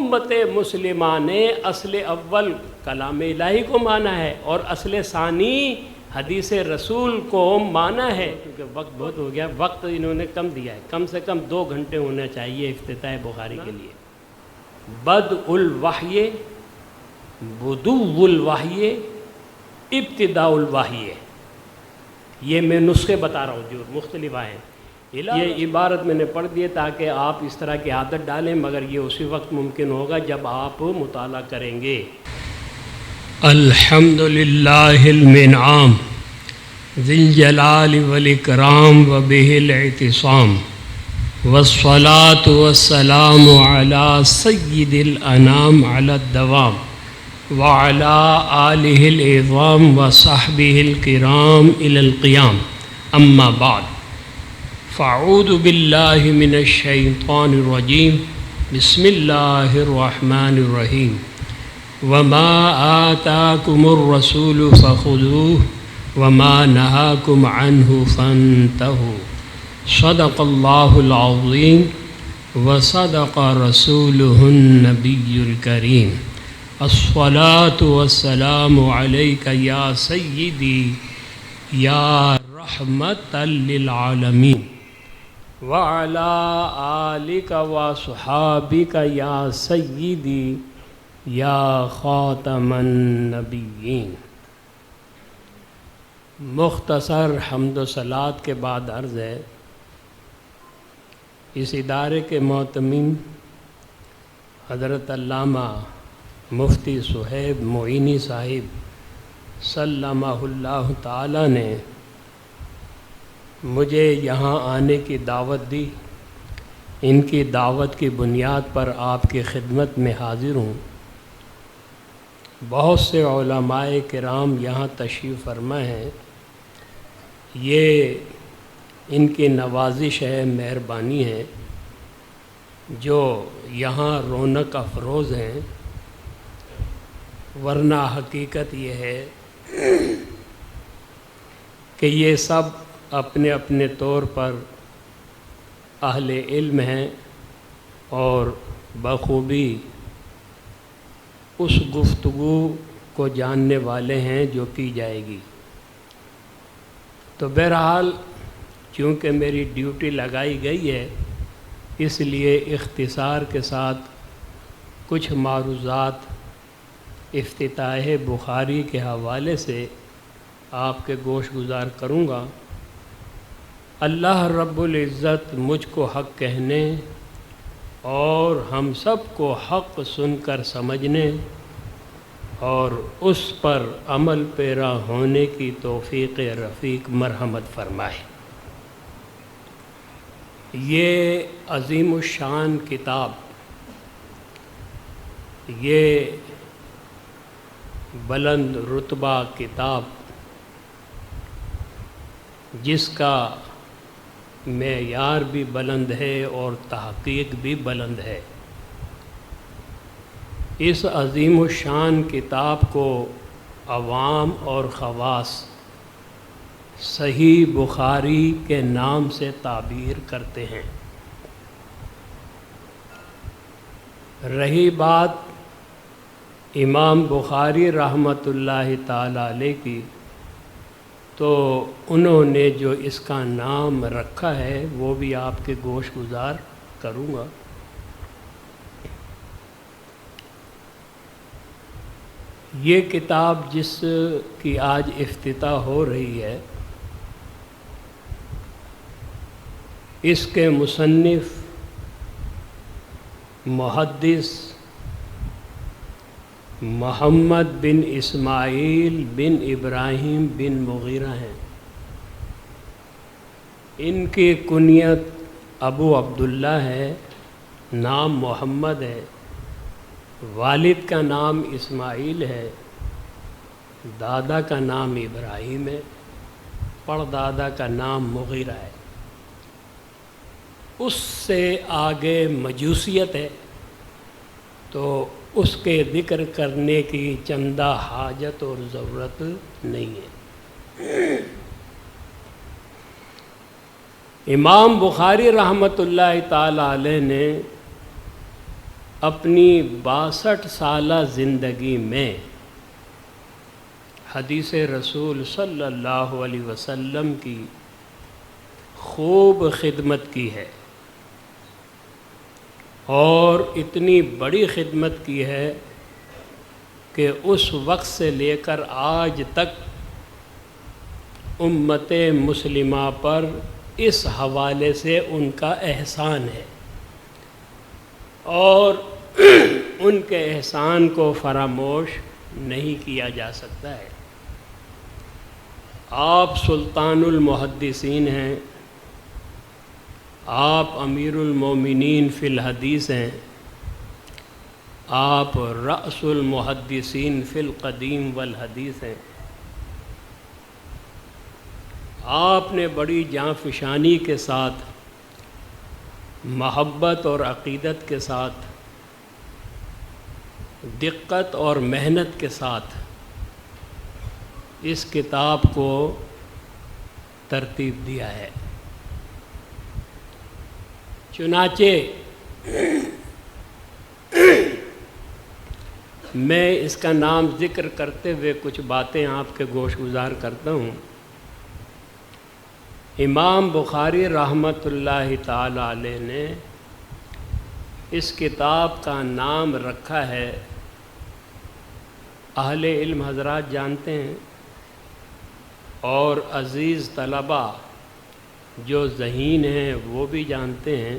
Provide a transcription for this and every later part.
امت مسلمہ نے اصل اول کلام الہی کو مانا ہے اور اصل ثانی حدیث رسول کو مانا ہے. کیونکہ وقت بہت ہو گیا، وقت انہوں نے کم دیا ہے، کم سے کم 2 گھنٹے ہونا چاہیے افتتاح بخاری کے لیے. بدء الوحی، بدو الوحی، ابتداء الوحی، یہ میں نسخے بتا رہا ہوں جو مختلف آئے ہیں. یہ عبارت میں نے پڑھ دی تاکہ آپ اس طرح کی عادت ڈالیں، مگر یہ اسی وقت ممکن ہوگا جب آپ مطالعہ کریں گے. الحمد للہ المنعم ذی الجلال والاکرام وبہ الاعتصام والصلاة والسلام علی سید الانام علی الدوام وعلى آلہ العظام وصحبہ الکرام الی القیام. اما بعد، فاعوذ باللہ من الشیطان الرجیم. بسم اللہ الرحمن الرحیم. وما آتاکم الرسول فخذوه وما نہاکم عنہ فانتہوا. صدق اللہ العظیم وصدق رسولہ النبی الکریم. الصلاة والسلام علیک یا سیدی یا رحمتا للعالمین وعلی آلک وصحابک یا سیدی یا خاتم النبیین. مختصر حمد و صلوات کے بعد عرض ہے، اس ادارے کے معتمم حضرت علامہ مفتی صہیب معینی صاحب سلمہ اللہ تعالی نے مجھے یہاں آنے کی دعوت دی. ان کی دعوت کی بنیاد پر آپ کی خدمت میں حاضر ہوں. بہت سے علماء کرام یہاں تشریف فرما ہیں. یہ ان کی نوازش ہے، مہربانی ہے، جو یہاں رونق افروز ہیں. ورنہ حقیقت یہ ہے کہ یہ سب اپنے اپنے طور پر اہل علم ہیں اور بخوبی اس گفتگو کو جاننے والے ہیں جو کی جائے گی. تو بہرحال چونکہ میری ڈیوٹی لگائی گئی ہے، اس لیے اختصار کے ساتھ کچھ معروضات افتتاح بخاری کے حوالے سے آپ کے گوش گزار کروں گا. اللہ رب العزت مجھ کو حق کہنے اور ہم سب کو حق سن کر سمجھنے اور اس پر عمل پیرا ہونے کی توفیق رفیق مرحمت فرمائے. یہ عظیم الشان کتاب، یہ بلند رتبہ کتاب، جس کا معیار بھی بلند ہے اور تحقیق بھی بلند ہے، اس عظیم الشان کتاب کو عوام اور خواص صحیح بخاری کے نام سے تعبیر کرتے ہیں. رہی بات امام بخاری رحمۃ اللہ تعالی علیہ کی، تو انہوں نے جو اس کا نام رکھا ہے وہ بھی آپ کے گوش گزار کروں گا. یہ کتاب جس کی آج افتتاح ہو رہی ہے، اس کے مصنف محدث محمد بن اسماعیل بن ابراہیم بن مغیرہ ہیں. ان کی کنیت ابو عبداللہ ہے، نام محمد ہے، والد کا نام اسماعیل ہے، دادا کا نام ابراہیم ہے، پردادا کا نام مغیرہ ہے. اس سے آگے مجوسیت ہے، تو اس کے ذکر کرنے کی چندہ حاجت اور ضرورت نہیں ہے. امام بخاری رحمۃ اللہ تعالی علیہ نے اپنی 62 سالہ زندگی میں حدیث رسول صلی اللہ علیہ وسلم کی خوب خدمت کی ہے، اور اتنی بڑی خدمت کی ہے کہ اس وقت سے لے کر آج تک امت مسلمہ پر اس حوالے سے ان کا احسان ہے، اور ان کے احسان کو فراموش نہیں کیا جا سکتا ہے۔ آپ سلطان المحدثین ہیں، آپ امیر المومنین فی الحدیث ہیں، آپ رأس المحدثین فی القدیم والحدیث ہیں۔ آپ نے بڑی جانفشانی کے ساتھ، محبت اور عقیدت کے ساتھ، دقت اور محنت کے ساتھ اس کتاب کو ترتیب دیا ہے۔ چنانچہ میں اس کا نام ذکر کرتے ہوئے کچھ باتیں آپ کے گوش گزار کرتا ہوں۔ امام بخاری رحمۃ اللہ تعالی علیہ نے اس کتاب کا نام رکھا ہے، اہل علم حضرات جانتے ہیں، اور عزیز طلبہ جو ذہین ہیں وہ بھی جانتے ہیں،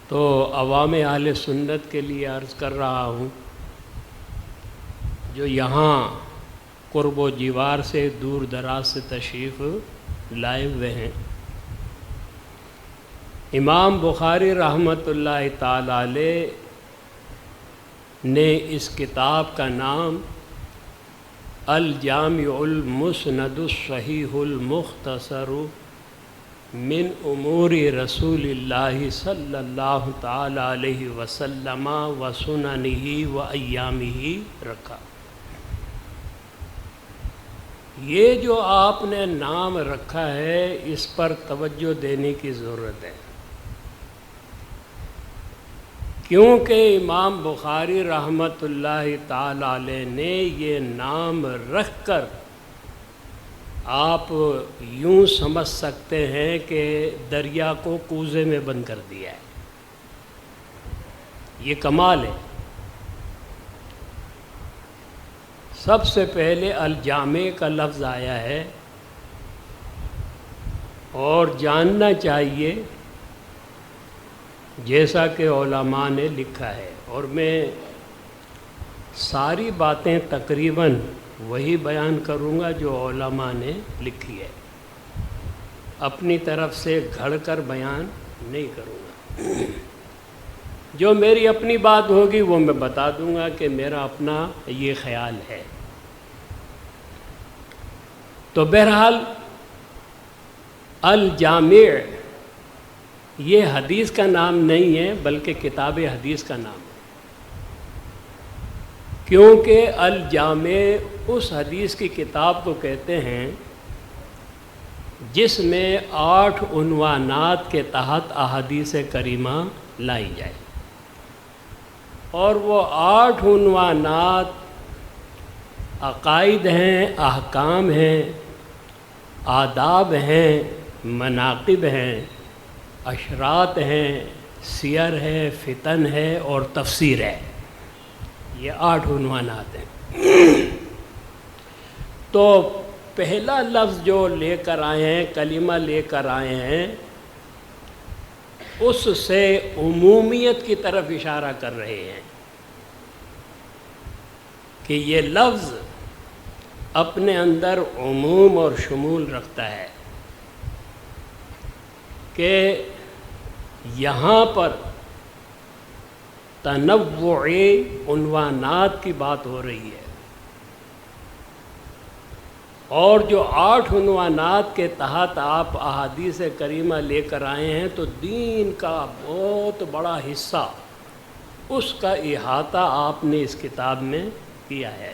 تو عوام اہل سنت کے لیے عرض کر رہا ہوں جو یہاں قرب و جوار سے دور دراز سے تشریف لائے ہوئے ہیں۔ امام بخاری رحمۃ اللہ تعالی علیہ نے اس کتاب کا نام الجامع المسند الصحیح المختصر من امور رسول اللہ صلی اللہ تعالی علیہ وسلم و سننہ و ایامہ رکھا۔ یہ جو آپ نے نام رکھا ہے اس پر توجہ دینے کی ضرورت ہے، کیونکہ امام بخاری رحمۃ اللہ تعالی علیہ نے یہ نام رکھ کر آپ یوں سمجھ سکتے ہیں کہ دریا کو کوزے میں بند کر دیا ہے۔ یہ کمال ہے۔ سب سے پہلے الجامع کا لفظ آیا ہے، اور جاننا چاہیے جیسا کہ علماء نے لکھا ہے، اور میں ساری باتیں تقریباً وہی بیان کروں گا جو علماء نے لکھی ہے، اپنی طرف سے گھڑ کر بیان نہیں کروں گا۔ جو میری اپنی بات ہوگی وہ میں بتا دوں گا کہ میرا اپنا یہ خیال ہے۔ تو بہرحال الجامع یہ حدیث کا نام نہیں ہے بلکہ کتاب حدیث کا نام ہے، کیونکہ الجامع اس حدیث کی کتاب کو کہتے ہیں جس میں 8 عنوانات کے تحت احادیث کریمہ لائی جائے، اور وہ 8 عنوانات عقائد ہیں، احکام ہیں، آداب ہیں، مناقب ہیں، اشراط ہیں، سیر ہے، فتن ہے اور تفسیر ہے۔ یہ 8 عنوانات ہیں۔ تو پہلا لفظ جو لے کر آئے ہیں، کلمہ لے کر آئے ہیں، اس سے عمومیت کی طرف اشارہ کر رہے ہیں کہ یہ لفظ اپنے اندر عموم اور شمول رکھتا ہے، کہ یہاں پر تنوع عنوانات کی بات ہو رہی ہے، اور جو 8 عنوانات کے تحت آپ احادیث کریمہ لے کر آئے ہیں، تو دین کا بہت بڑا حصہ اس کا احاطہ آپ نے اس کتاب میں کیا ہے۔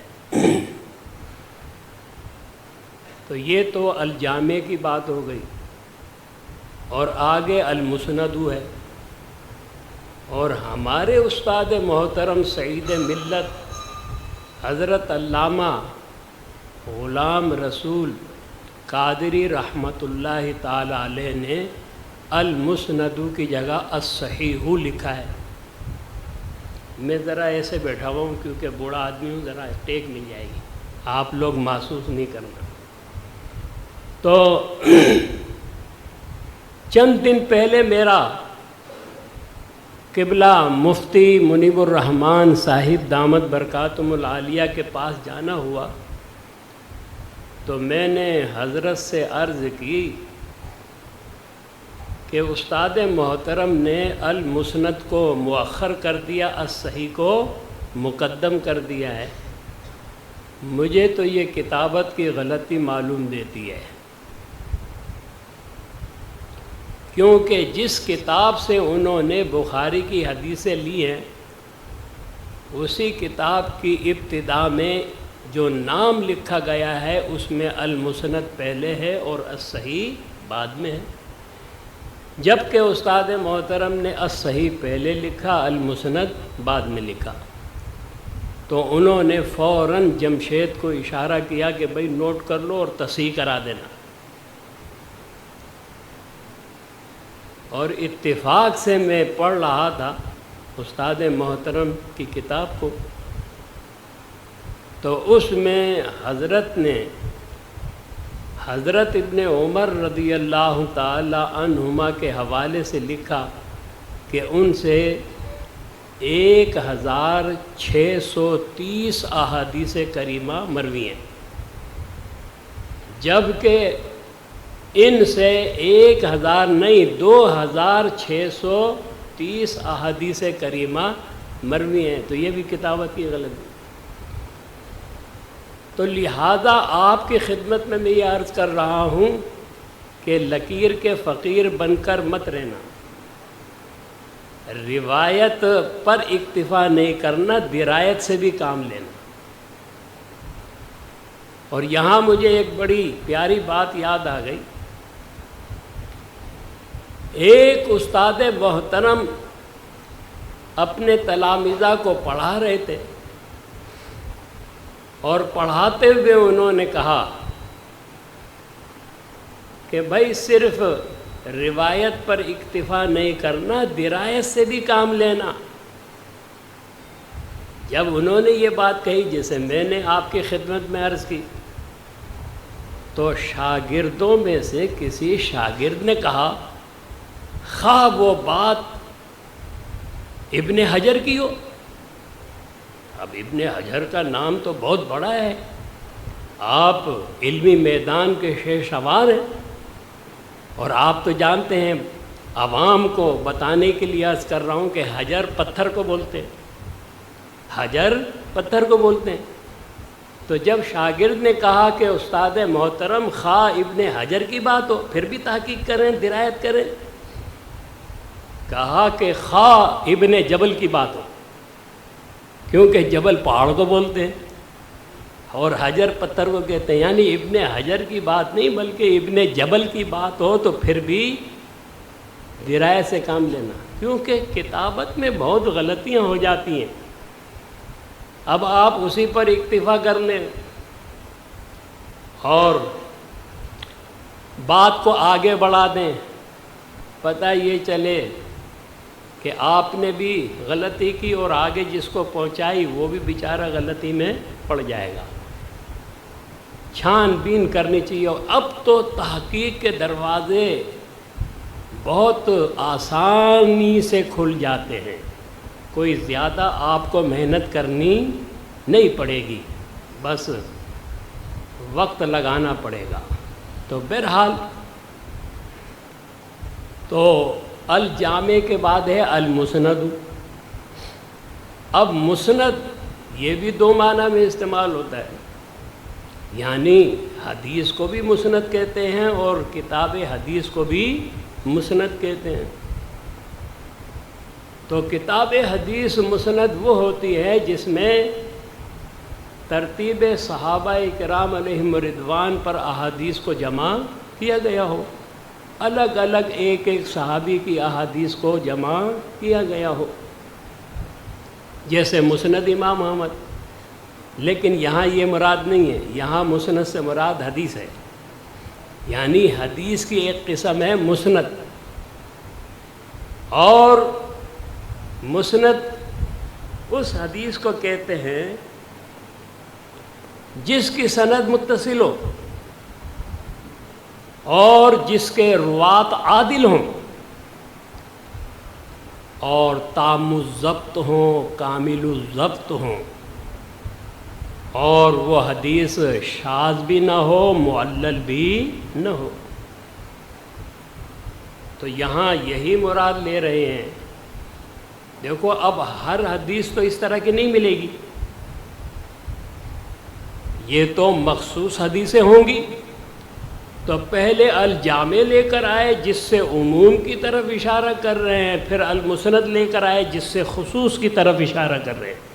تو یہ تو الجامع کی بات ہو گئی، اور آگے المسند ہے، اور ہمارے استاد محترم سعید ملت حضرت علامہ غلام رسول قادری رحمۃ اللہ تعالی علیہ نے المسند کی جگہ الصحیح لکھا ہے۔ میں ذرا ایسے بیٹھا ہوا ہوں کیونکہ بوڑھا آدمی ہوں، ذرا ٹیک مل جائے گی، آپ لوگ محسوس نہیں کرنا۔ تو چند دن پہلے میرا قبلہ مفتی منیب الرحمن صاحب دامت برکاتہم العالیہ کے پاس جانا ہوا، تو میں نے حضرت سے عرض کی کہ استاد محترم نے المسند کو مؤخر کر دیا، الصحیح کو مقدم کر دیا ہے، مجھے تو یہ کتابت کی غلطی معلوم دیتی ہے، کیونکہ جس کتاب سے انہوں نے بخاری کی حدیثیں لی ہیں اسی کتاب کی ابتدا میں جو نام لکھا گیا ہے اس میں المسند پہلے ہے اور الصحیح بعد میں ہے، جبکہ استاد محترم نے الصحیح پہلے لکھا، المسند بعد میں لکھا۔ تو انہوں نے فوراً جمشید کو اشارہ کیا کہ بھئی نوٹ کر لو اور تصحیح کرا دینا، اور اتفاق سے میں پڑھ رہا تھا استاد محترم کی کتاب کو، تو اس میں حضرت نے حضرت ابن عمر رضی اللہ تعالی عنہما کے حوالے سے لکھا کہ ان سے 1630 احادیث کریمہ مروی ہیں، جبکہ ان سے 2630 احادیث کریمہ مروی ہیں، تو یہ بھی کتابت کی غلطی۔ تو لہذا آپ کی خدمت میں یہ عرض کر رہا ہوں کہ لکیر کے فقیر بن کر مت رہنا، روایت پر اکتفا نہیں کرنا، درایت سے بھی کام لینا۔ اور یہاں مجھے ایک بڑی پیاری بات یاد آ گئی، ایک استاد محترم اپنے تلامذہ کو پڑھا رہے تھے، اور پڑھاتے ہوئے انہوں نے کہا کہ بھائی صرف روایت پر اکتفا نہیں کرنا، درایت سے بھی کام لینا۔ جب انہوں نے یہ بات کہی جیسے میں نے آپ کی خدمت میں عرض کی، تو شاگردوں میں سے کسی شاگرد نے کہا خواہ وہ بات ابن حجر کی ہو، اب ابن حجر کا نام تو بہت بڑا ہے، آپ علمی میدان کے شہ سوار ہیں، اور آپ تو جانتے ہیں، عوام کو بتانے کے لیے عرض کر رہا ہوں کہ حجر پتھر کو بولتے ہیں، حجر پتھر کو بولتے ہیں۔ تو جب شاگرد نے کہا کہ استاد محترم خواہ ابن حجر کی بات ہو پھر بھی تحقیق کریں، درایت کریں، کہا کہ خواہ ابن جبل کی بات ہو، کیونکہ جبل پہاڑ کو بولتے ہیں اور حجر پتھر کو کہتے ہیں، یعنی ابن حجر کی بات نہیں بلکہ ابن جبل کی بات ہو تو پھر بھی درایت سے کام لینا، کیونکہ کتابت میں بہت غلطیاں ہو جاتی ہیں۔ اب آپ اسی پر اکتفا کر لیں اور بات کو آگے بڑھا دیں، پتہ یہ چلے کہ آپ نے بھی غلطی کی اور آگے جس کو پہنچائی وہ بھی بیچارہ غلطی میں پڑ جائے گا۔ چھان بین کرنی چاہیے، اور اب تو تحقیق کے دروازے بہت آسانی سے کھل جاتے ہیں، کوئی زیادہ آپ کو محنت کرنی نہیں پڑے گی، بس وقت لگانا پڑے گا۔ تو بہرحال تو الجامع کے بعد ہے المسند۔ اب مسند یہ بھی دو معنی میں استعمال ہوتا ہے، یعنی حدیث کو بھی مسند کہتے ہیں اور کتاب حدیث کو بھی مسند کہتے ہیں۔ تو کتاب حدیث مسند وہ ہوتی ہے جس میں ترتیب صحابہ کرام علیہم رضوان پر احادیث کو جمع کیا گیا ہو، الگ الگ ایک ایک صحابی کی احادیث کو جمع کیا گیا ہو۔ جیسے مسند امام احمد، لیکن یہاں یہ مراد نہیں ہے، یہاں مسند سے مراد حدیث ہے، یعنی حدیث کی ایک قسم ہے مسند، اور مسند اس حدیث کو کہتے ہیں جس کی سند متصل ہو اور جس کے روات عادل ہوں اور تام الضبط ہوں، کامل الضبط ہوں، اور وہ حدیث شاذ بھی نہ ہو، معلل بھی نہ ہو۔ تو یہاں یہی مراد لے رہے ہیں۔ دیکھو اب ہر حدیث تو اس طرح کی نہیں ملے گی، یہ تو مخصوص حدیثیں ہوں گی، تو پہلے الجامع لے کر آئے جس سے عموم کی طرف اشارہ کر رہے ہیں، پھر المسند لے کر آئے جس سے خصوص کی طرف اشارہ کر رہے ہیں۔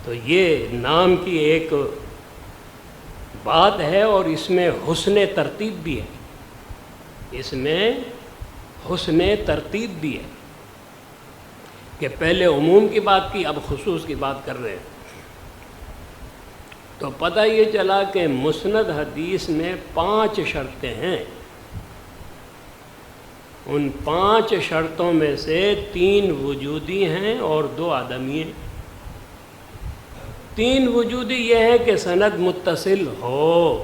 تو یہ نام کی ایک بات ہے، اور اس میں حسن ترتیب بھی ہے، اس میں حسن ترتیب بھی ہے کہ پہلے عموم کی بات کی، اب خصوص کی بات کر رہے ہیں۔ تو پتہ یہ چلا کہ مسند حدیث میں 5 شرطیں ہیں، ان 5 شرطوں میں سے 3 وجودی ہیں اور 2 عدمی ہیں۔ 3 وجودی یہ ہے کہ سند متصل ہو،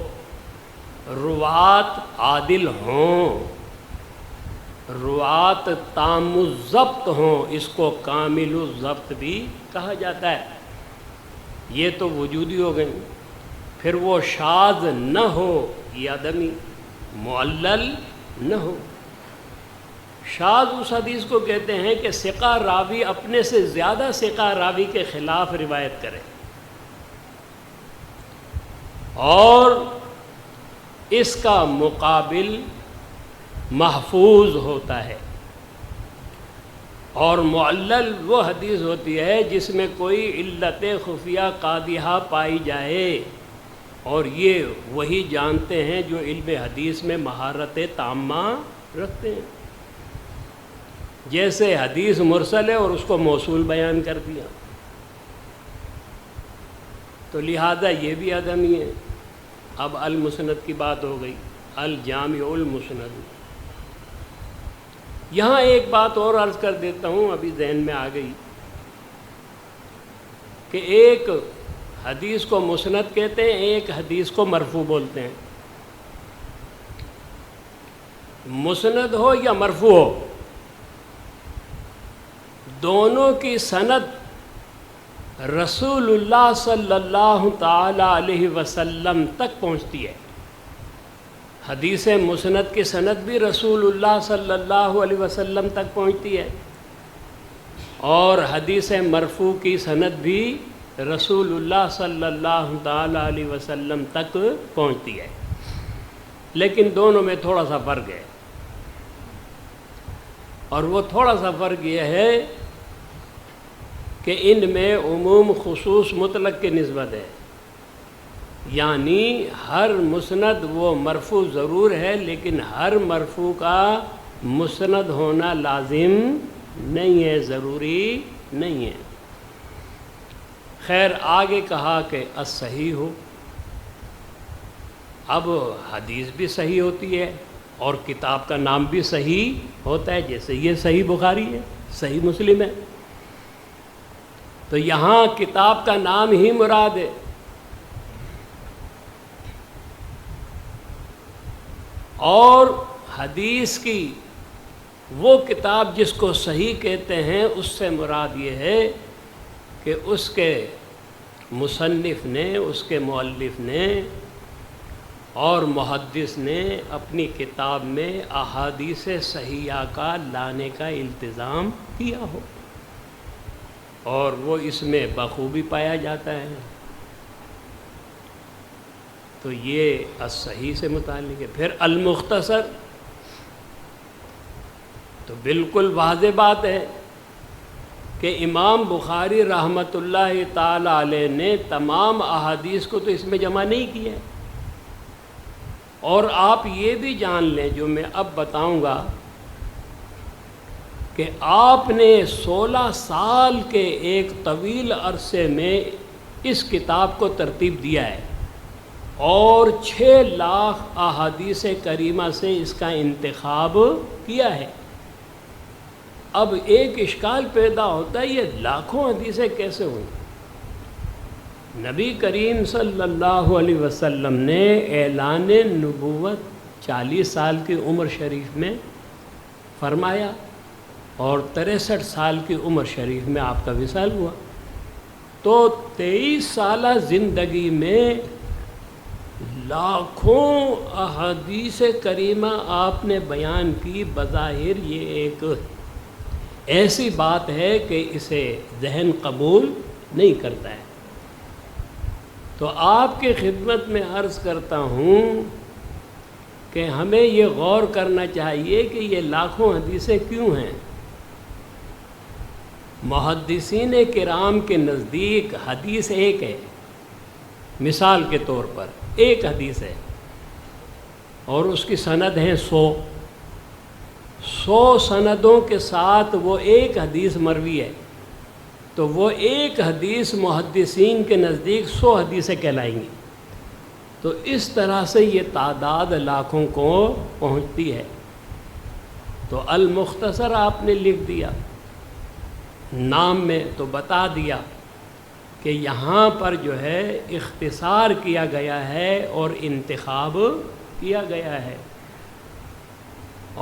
روات عادل ہوں، روات تام الضبط ہوں، اس کو کامل الضبط بھی کہا جاتا ہے۔ یہ تو وجودی ہو گئی۔ پھر وہ شاذ نہ ہو، یہ عدمی، معلل نہ ہو۔ شاذ اس حدیث کو کہتے ہیں کہ ثقہ راوی اپنے سے زیادہ ثقہ راوی کے خلاف روایت کرے اور اس کا مقابل محفوظ ہوتا ہے۔ اور معلل وہ حدیث ہوتی ہے جس میں کوئی علت خفیہ قادحہ پائی جائے، اور یہ وہی جانتے ہیں جو علم حدیث میں مہارت تامہ رکھتے ہیں۔ جیسے حدیث مرسل ہے اور اس کو موصول بیان کر دیا، تو لہذا یہ بھی عدمی ہے۔ اب المسند کی بات ہو گئی، الجامع المسند۔ یہاں ایک بات اور عرض کر دیتا ہوں، ابھی ذہن میں آ گئی، کہ ایک حدیث کو مسند کہتے ہیں، ایک حدیث کو مرفوع بولتے ہیں۔ مسند ہو یا مرفوع ہو، دونوں کی سند رسول اللہ صلی اللہ تعالی علیہ وسلم تک پہنچتی ہے۔ حدیث مسند کی سند بھی رسول اللہ صلی اللہ علیہ وسلم تک پہنچتی ہے، اور حدیث مرفوع کی سند بھی رسول اللہ صلی اللہ تعالی علیہ وسلم تک پہنچتی ہے، لیکن دونوں میں تھوڑا سا فرق ہے، اور وہ تھوڑا سا فرق یہ ہے کہ ان میں عموم خصوص مطلق کی نسبت ہے، یعنی ہر مسند وہ مرفوع ضرور ہے، لیکن ہر مرفوع کا مسند ہونا لازم نہیں ہے، ضروری نہیں ہے۔ خیر آگے کہا کہ الصحیح ہو، اب حدیث بھی صحیح ہوتی ہے اور کتاب کا نام بھی صحیح ہوتا ہے، جیسے یہ صحیح بخاری ہے، صحیح مسلم ہے، تو یہاں کتاب کا نام ہی مراد ہے۔ اور حدیث کی وہ کتاب جس کو صحیح کہتے ہیں، اس سے مراد یہ ہے کہ اس کے مصنف نے، اس کے مؤلف نے اور محدث نے اپنی کتاب میں احادیث صحیحہ کا لانے کا التزام کیا ہو، اور وہ اس میں بخوبی پایا جاتا ہے۔ تو یہ الصحیح سے متعلق ہے۔ پھر المختصر، تو بالکل واضح بات ہے کہ امام بخاری رحمۃ اللہ تعالی علیہ نے تمام احادیث کو تو اس میں جمع نہیں کیا، اور آپ یہ بھی جان لیں جو میں اب بتاؤں گا کہ آپ نے 16 سال کے ایک طویل عرصے میں اس کتاب کو ترتیب دیا ہے اور 6 لاکھ احادیث کریمہ سے اس کا انتخاب کیا ہے۔ اب ایک اشکال پیدا ہوتا ہے، یہ لاکھوں حدیثیں کیسے ہوئیں؟ نبی کریم صلی اللہ علیہ وسلم نے اعلان نبوت 40 سال کی عمر شریف میں فرمایا اور 63 سال کی عمر شریف میں آپ کا وصال ہوا، تو 23 سالہ زندگی میں لاکھوں احادیث کریمہ آپ نے بیان کی۔ بظاہر یہ ایک ایسی بات ہے کہ اسے ذہن قبول نہیں کرتا ہے۔ تو آپ کی خدمت میں عرض کرتا ہوں کہ ہمیں یہ غور کرنا چاہیے کہ یہ لاکھوں حدیثیں کیوں ہیں۔ محدثین کرام کے نزدیک حدیث ایک ہے، مثال کے طور پر ایک حدیث ہے اور اس کی سند ہیں 100 سندوں کے ساتھ وہ ایک حدیث مروی ہے، تو وہ ایک حدیث محدثین کے نزدیک 100 حدیثیں کہلائیں گی۔ تو اس طرح سے یہ تعداد لاکھوں کو پہنچتی ہے۔ تو المختصر آپ نے لکھ دیا نام میں، تو بتا دیا کہ یہاں پر جو ہے اختصار کیا گیا ہے اور انتخاب کیا گیا ہے،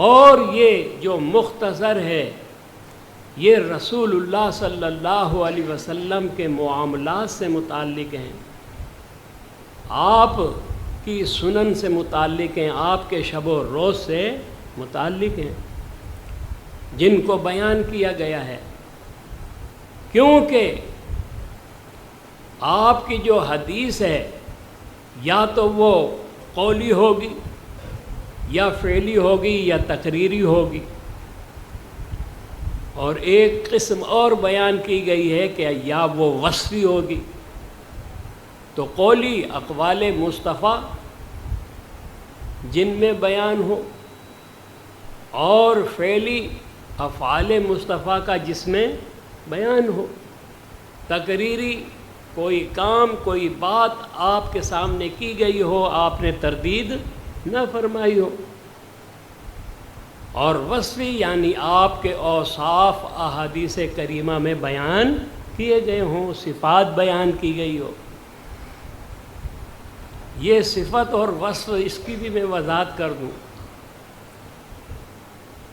اور یہ جو مختصر ہے یہ رسول اللہ صلی اللہ علیہ وسلم کے معاملات سے متعلق ہیں، آپ کی سنن سے متعلق ہیں، آپ کے شب و روز سے متعلق ہیں، جن کو بیان کیا گیا ہے۔ کیونکہ آپ کی جو حدیث ہے یا تو وہ قولی ہوگی یا فعلی ہوگی یا تقریری ہوگی، اور ایک قسم اور بیان کی گئی ہے کہ یا وہ وصفی ہوگی۔ تو قولی اقوال مصطفیٰ جن میں بیان ہو، اور فعلی افعال مصطفیٰ کا جس میں بیان ہو، تقریری کوئی کام کوئی بات آپ کے سامنے کی گئی ہو، آپ نے تردید نہ فرمائی ہو، اور وصفی یعنی آپ کے اوصاف احادیث کریمہ میں بیان کیے گئے ہوں، صفات بیان کی گئی ہو۔ یہ صفت اور وصف اس کی بھی میں وضاحت کر دوں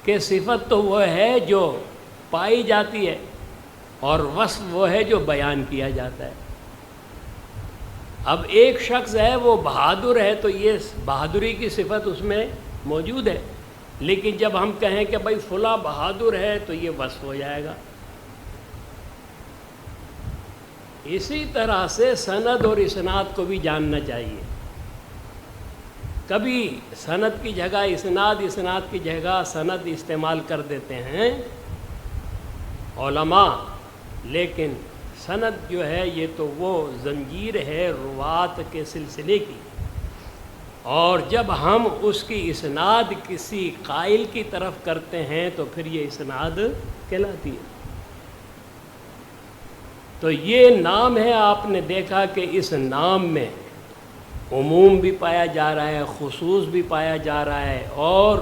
کہ صفت تو وہ ہے جو پائی جاتی ہے اور وصف وہ ہے جو بیان کیا جاتا ہے۔ اب ایک شخص ہے وہ بہادر ہے تو یہ بہادری کی صفت اس میں موجود ہے، لیکن جب ہم کہیں کہ بھائی فلاں بہادر ہے تو یہ وصف ہو جائے گا۔ اسی طرح سے سند اور اسناد کو بھی جاننا چاہیے۔ کبھی سند کی جگہ اسناد، اسناد کی جگہ سند استعمال کر دیتے ہیں علماء، لیکن سند جو ہے یہ تو وہ زنجیر ہے روات کے سلسلے کی، اور جب ہم اس کی اسناد کسی قائل کی طرف کرتے ہیں تو پھر یہ اسناد کہلاتی ہے۔ تو یہ نام ہے، آپ نے دیکھا کہ اس نام میں عموم بھی پایا جا رہا ہے، خصوص بھی پایا جا رہا ہے، اور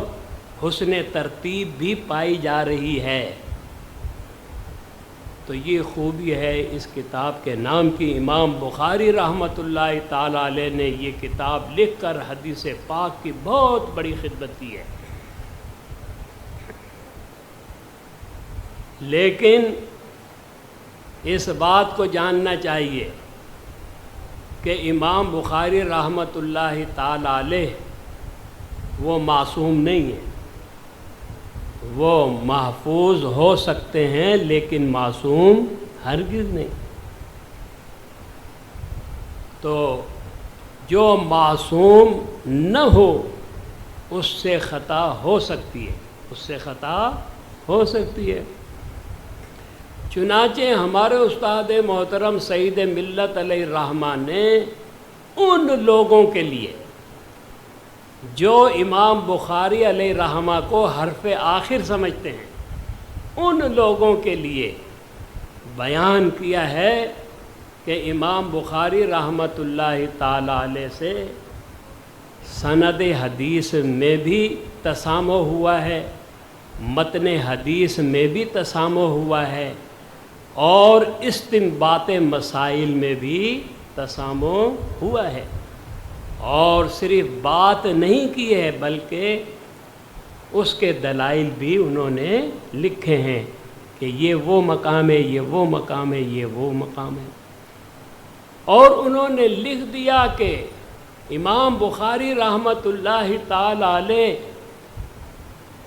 حسن ترتیب بھی پائی جا رہی ہے۔ تو یہ خوبی ہے اس کتاب کے نام کی۔ امام بخاری رحمۃ اللہ تعالی علیہ نے یہ کتاب لکھ کر حدیث پاک کی بہت بڑی خدمت کی ہے، لیکن اس بات کو جاننا چاہیے کہ امام بخاری رحمۃ اللہ تعالی علیہ وہ معصوم نہیں ہیں، وہ محفوظ ہو سکتے ہیں لیکن معصوم ہرگز نہیں۔ تو جو معصوم نہ ہو اس سے خطا ہو سکتی ہے، اس سے خطا ہو سکتی ہے۔ چنانچہ ہمارے استاد محترم سید ملت علیہ الرحمہ نے ان لوگوں کے لیے جو امام بخاری علیہ الرحمہ کو حرف آخر سمجھتے ہیں ان لوگوں کے لیے بیان کیا ہے کہ امام بخاری رحمۃ اللہ تعالی علیہ سے سند حدیث میں بھی تسامح ہوا ہے، متن حدیث میں بھی تسامح ہوا ہے، اور استنباط مسائل میں بھی تسامح ہوا ہے۔ اور صرف بات نہیں کی ہے بلکہ اس کے دلائل بھی انہوں نے لکھے ہیں کہ یہ وہ مقام ہے، یہ وہ مقام ہے، یہ وہ مقام ہے۔ اور انہوں نے لکھ دیا کہ امام بخاری رحمۃ اللہ تعالی علیہ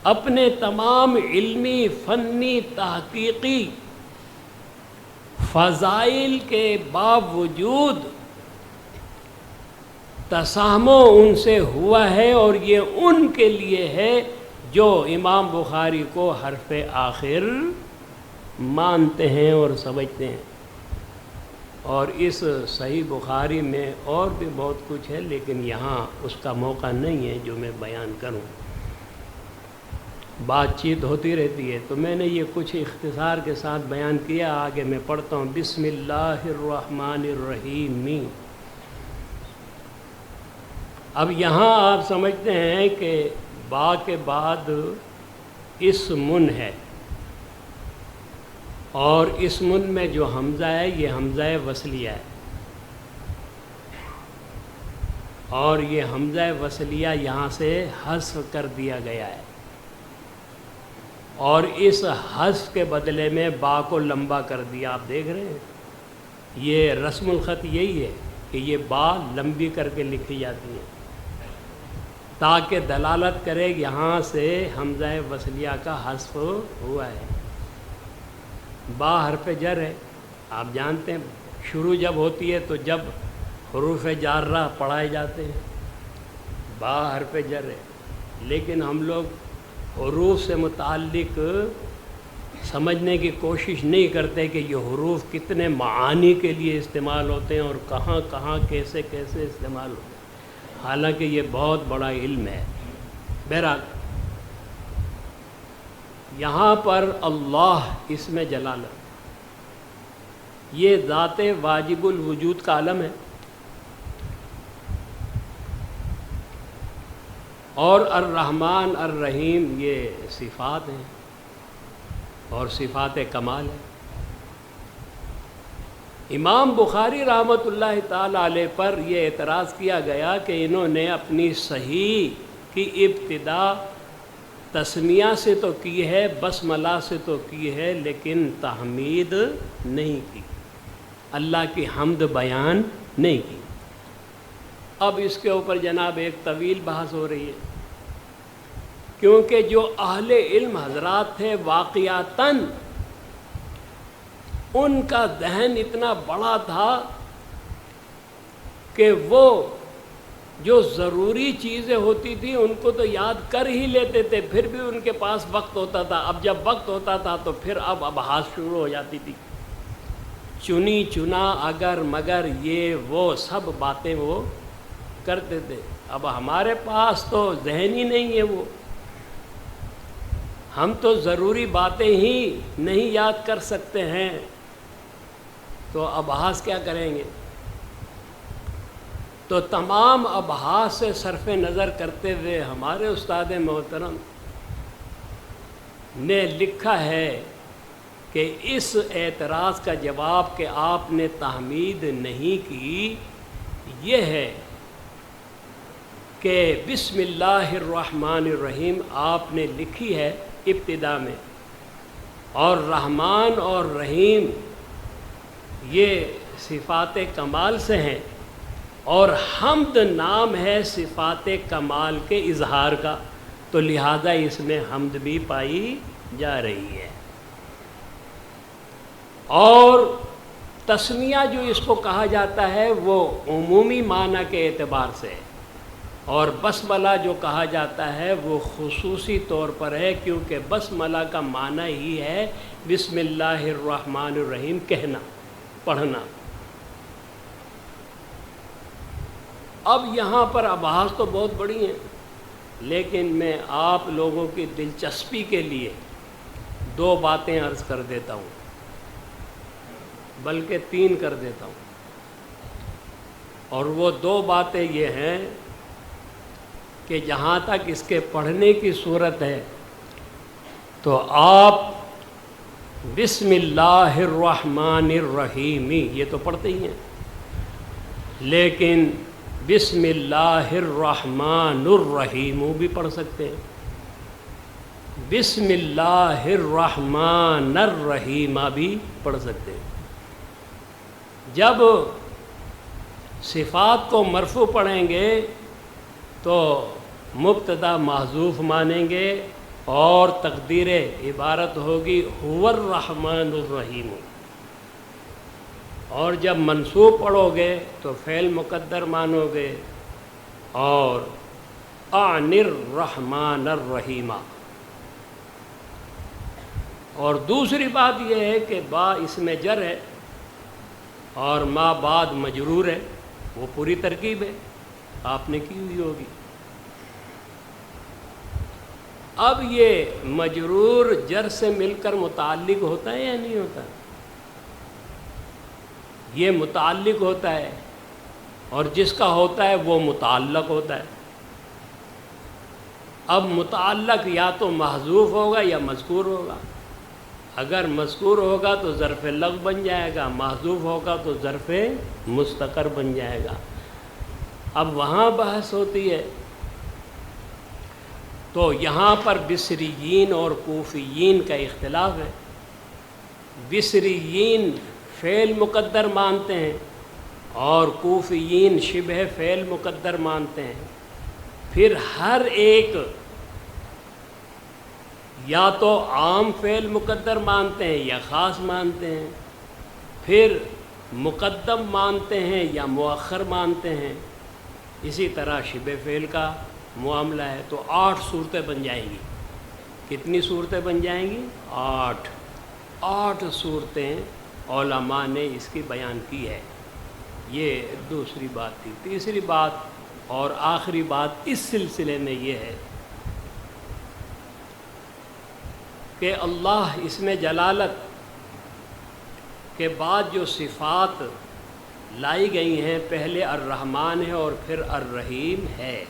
اپنے تمام علمی، فنی، تحقیقی فضائل کے باوجود تسامح ان سے ہوا ہے، اور یہ ان کے لیے ہے جو امام بخاری کو حرف آخر مانتے ہیں اور سمجھتے ہیں۔ اور اس صحیح بخاری میں اور بھی بہت کچھ ہے، لیکن یہاں اس کا موقع نہیں ہے جو میں بیان کروں، بات چیت ہوتی رہتی ہے، تو میں نے یہ کچھ اختصار کے ساتھ بیان کیا۔ آگے میں پڑھتا ہوں۔ بسم اللہ الرحمن الرحیم۔ اب یہاں آپ سمجھتے ہیں کہ با کے بعد اسم ہے، اور اسم میں جو حمزہ ہے یہ حمزہ وصلیہ ہے، اور یہ حمزہ وصلیہ یہاں سے حذف کر دیا گیا ہے، اور اس حذف کے بدلے میں با کو لمبا کر دیا۔ آپ دیکھ رہے ہیں یہ رسم الخط یہی ہے کہ یہ با لمبی کر کے لکھی جاتی ہے تاکہ دلالت کرے یہاں سے حمزہ وصلیہ کا حذف ہوا ہے۔ با حرف جر ہے، آپ جانتے ہیں شروع جب ہوتی ہے تو جب حروف جارہ پڑھائے جاتے ہیں، با حرف جر ہے، لیکن ہم لوگ حروف سے متعلق سمجھنے کی کوشش نہیں کرتے کہ یہ حروف کتنے معانی کے لیے استعمال ہوتے ہیں اور کہاں کہاں کیسے کیسے استعمال ہوتے ہیں، حالانکہ یہ بہت بڑا علم ہے۔ بہرحال یہاں پر اللہ اسم جلالت، یہ ذات واجب الوجود کا علم ہے، اور الرحمن الرحیم یہ صفات ہیں اور صفات کمال ہے۔ امام بخاری رحمۃ اللہ تعالی علیہ پر یہ اعتراض کیا گیا کہ انہوں نے اپنی صحیح کی ابتدا تسمیہ سے تو کی ہے، بسملہ سے تو کی ہے، لیکن تحمید نہیں کی، اللہ کی حمد بیان نہیں کی۔ اب اس کے اوپر جناب ایک طویل بحث ہو رہی ہے، کیونکہ جو اہل علم حضرات تھے واقعتاً ان کا ذہن اتنا بڑا تھا کہ وہ جو ضروری چیزیں ہوتی تھیں ان کو تو یاد کر ہی لیتے تھے، پھر بھی ان کے پاس وقت ہوتا تھا۔ اب جب وقت ہوتا تھا تو پھر اب ابحاث شروع ہو جاتی تھی، چنی چنا اگر مگر یہ وہ سب باتیں وہ کرتے تھے۔ اب ہمارے پاس تو ذہن ہی نہیں ہے، وہ ہم تو ضروری باتیں ہی نہیں یاد کر سکتے ہیں، تو ابحاث کیا کریں گے؟ تو تمام ابحاث سے صرف نظر کرتے ہوئے ہمارے استاد محترم نے لکھا ہے کہ اس اعتراض کا جواب کہ آپ نے تحمید نہیں کی یہ ہے کہ بسم اللہ الرحمن الرحیم آپ نے لکھی ہے ابتدا میں، اور رحمان اور رحیم یہ صفات کمال سے ہیں، اور حمد نام ہے صفات کمال کے اظہار کا، تو لہذا اس میں حمد بھی پائی جا رہی ہے۔ اور تسمیہ جو اس کو کہا جاتا ہے وہ عمومی معنی کے اعتبار سے ہے، اور بسملہ جو کہا جاتا ہے وہ خصوصی طور پر ہے، کیونکہ بسملہ کا معنی ہی ہے بسم اللہ الرحمن الرحیم کہنا، پڑھنا۔ اب یہاں پر ابحاث تو بہت بڑی ہیں، لیکن میں آپ لوگوں کی دلچسپی کے لیے 2 باتیں عرض کر دیتا ہوں، بلکہ 3 کر دیتا ہوں، اور وہ 2 باتیں یہ ہیں کہ جہاں تک اس کے پڑھنے کی صورت ہے تو آپ بسم اللہ الرحمن الرحیم یہ تو پڑھتے ہی ہیں، لیکن بسم اللہ الرحمن الرحیم بھی پڑھ سکتے ہیں، بسم اللہ الرحمن الرحیم بھی پڑھ سکتے ہیں۔ جب صفات کو مرفوع پڑھیں گے تو مبتدا محذوف مانیں گے اور تقدیر عبارت ہوگی هو الرحمن الرحیم، اور جب منصوب پڑھو گے تو فعل مقدر مانو گے اور عن الرحمن الرحیم۔ اور دوسری بات یہ ہے کہ با اس میں جر ہے اور ما بعد مجرور ہے، وہ پوری ترکیب ہے آپ نے کی ہوئی ہوگی۔ اب یہ مجرور جر سے مل کر متعلق ہوتا ہے یا نہیں ہوتا؟ یہ متعلق ہوتا ہے، اور جس کا ہوتا ہے وہ متعلق ہوتا ہے۔ اب متعلق یا تو محذوف ہوگا یا مذکور ہوگا۔ اگر مذکور ہوگا تو ظرف لغو بن جائے گا، محذوف ہوگا تو ظرف مستقر بن جائے گا۔ اب وہاں بحث ہوتی ہے، تو یہاں پر بصریین اور کوفیین کا اختلاف ہے۔ بصریین فعل مقدر مانتے ہیں اور کوفیین شبہ فعل مقدر مانتے ہیں۔ پھر ہر ایک یا تو عام فعل مقدر مانتے ہیں یا خاص مانتے ہیں، پھر مقدم مانتے ہیں یا مؤخر مانتے ہیں۔ اسی طرح شبہ فعل کا معاملہ ہے۔ تو 8 صورتیں بن جائیں گی۔ کتنی صورتیں بن جائیں گی؟ 8 صورتیں علماء نے اس کی بیان کی ہے۔ یہ دوسری بات تھی۔ تیسری بات اور آخری بات اس سلسلے میں یہ ہے کہ اللہ اس میں جلالت کے بعد جو صفات لائی گئی ہیں، پہلے الرحمن ہے اور پھر الرحیم ہے،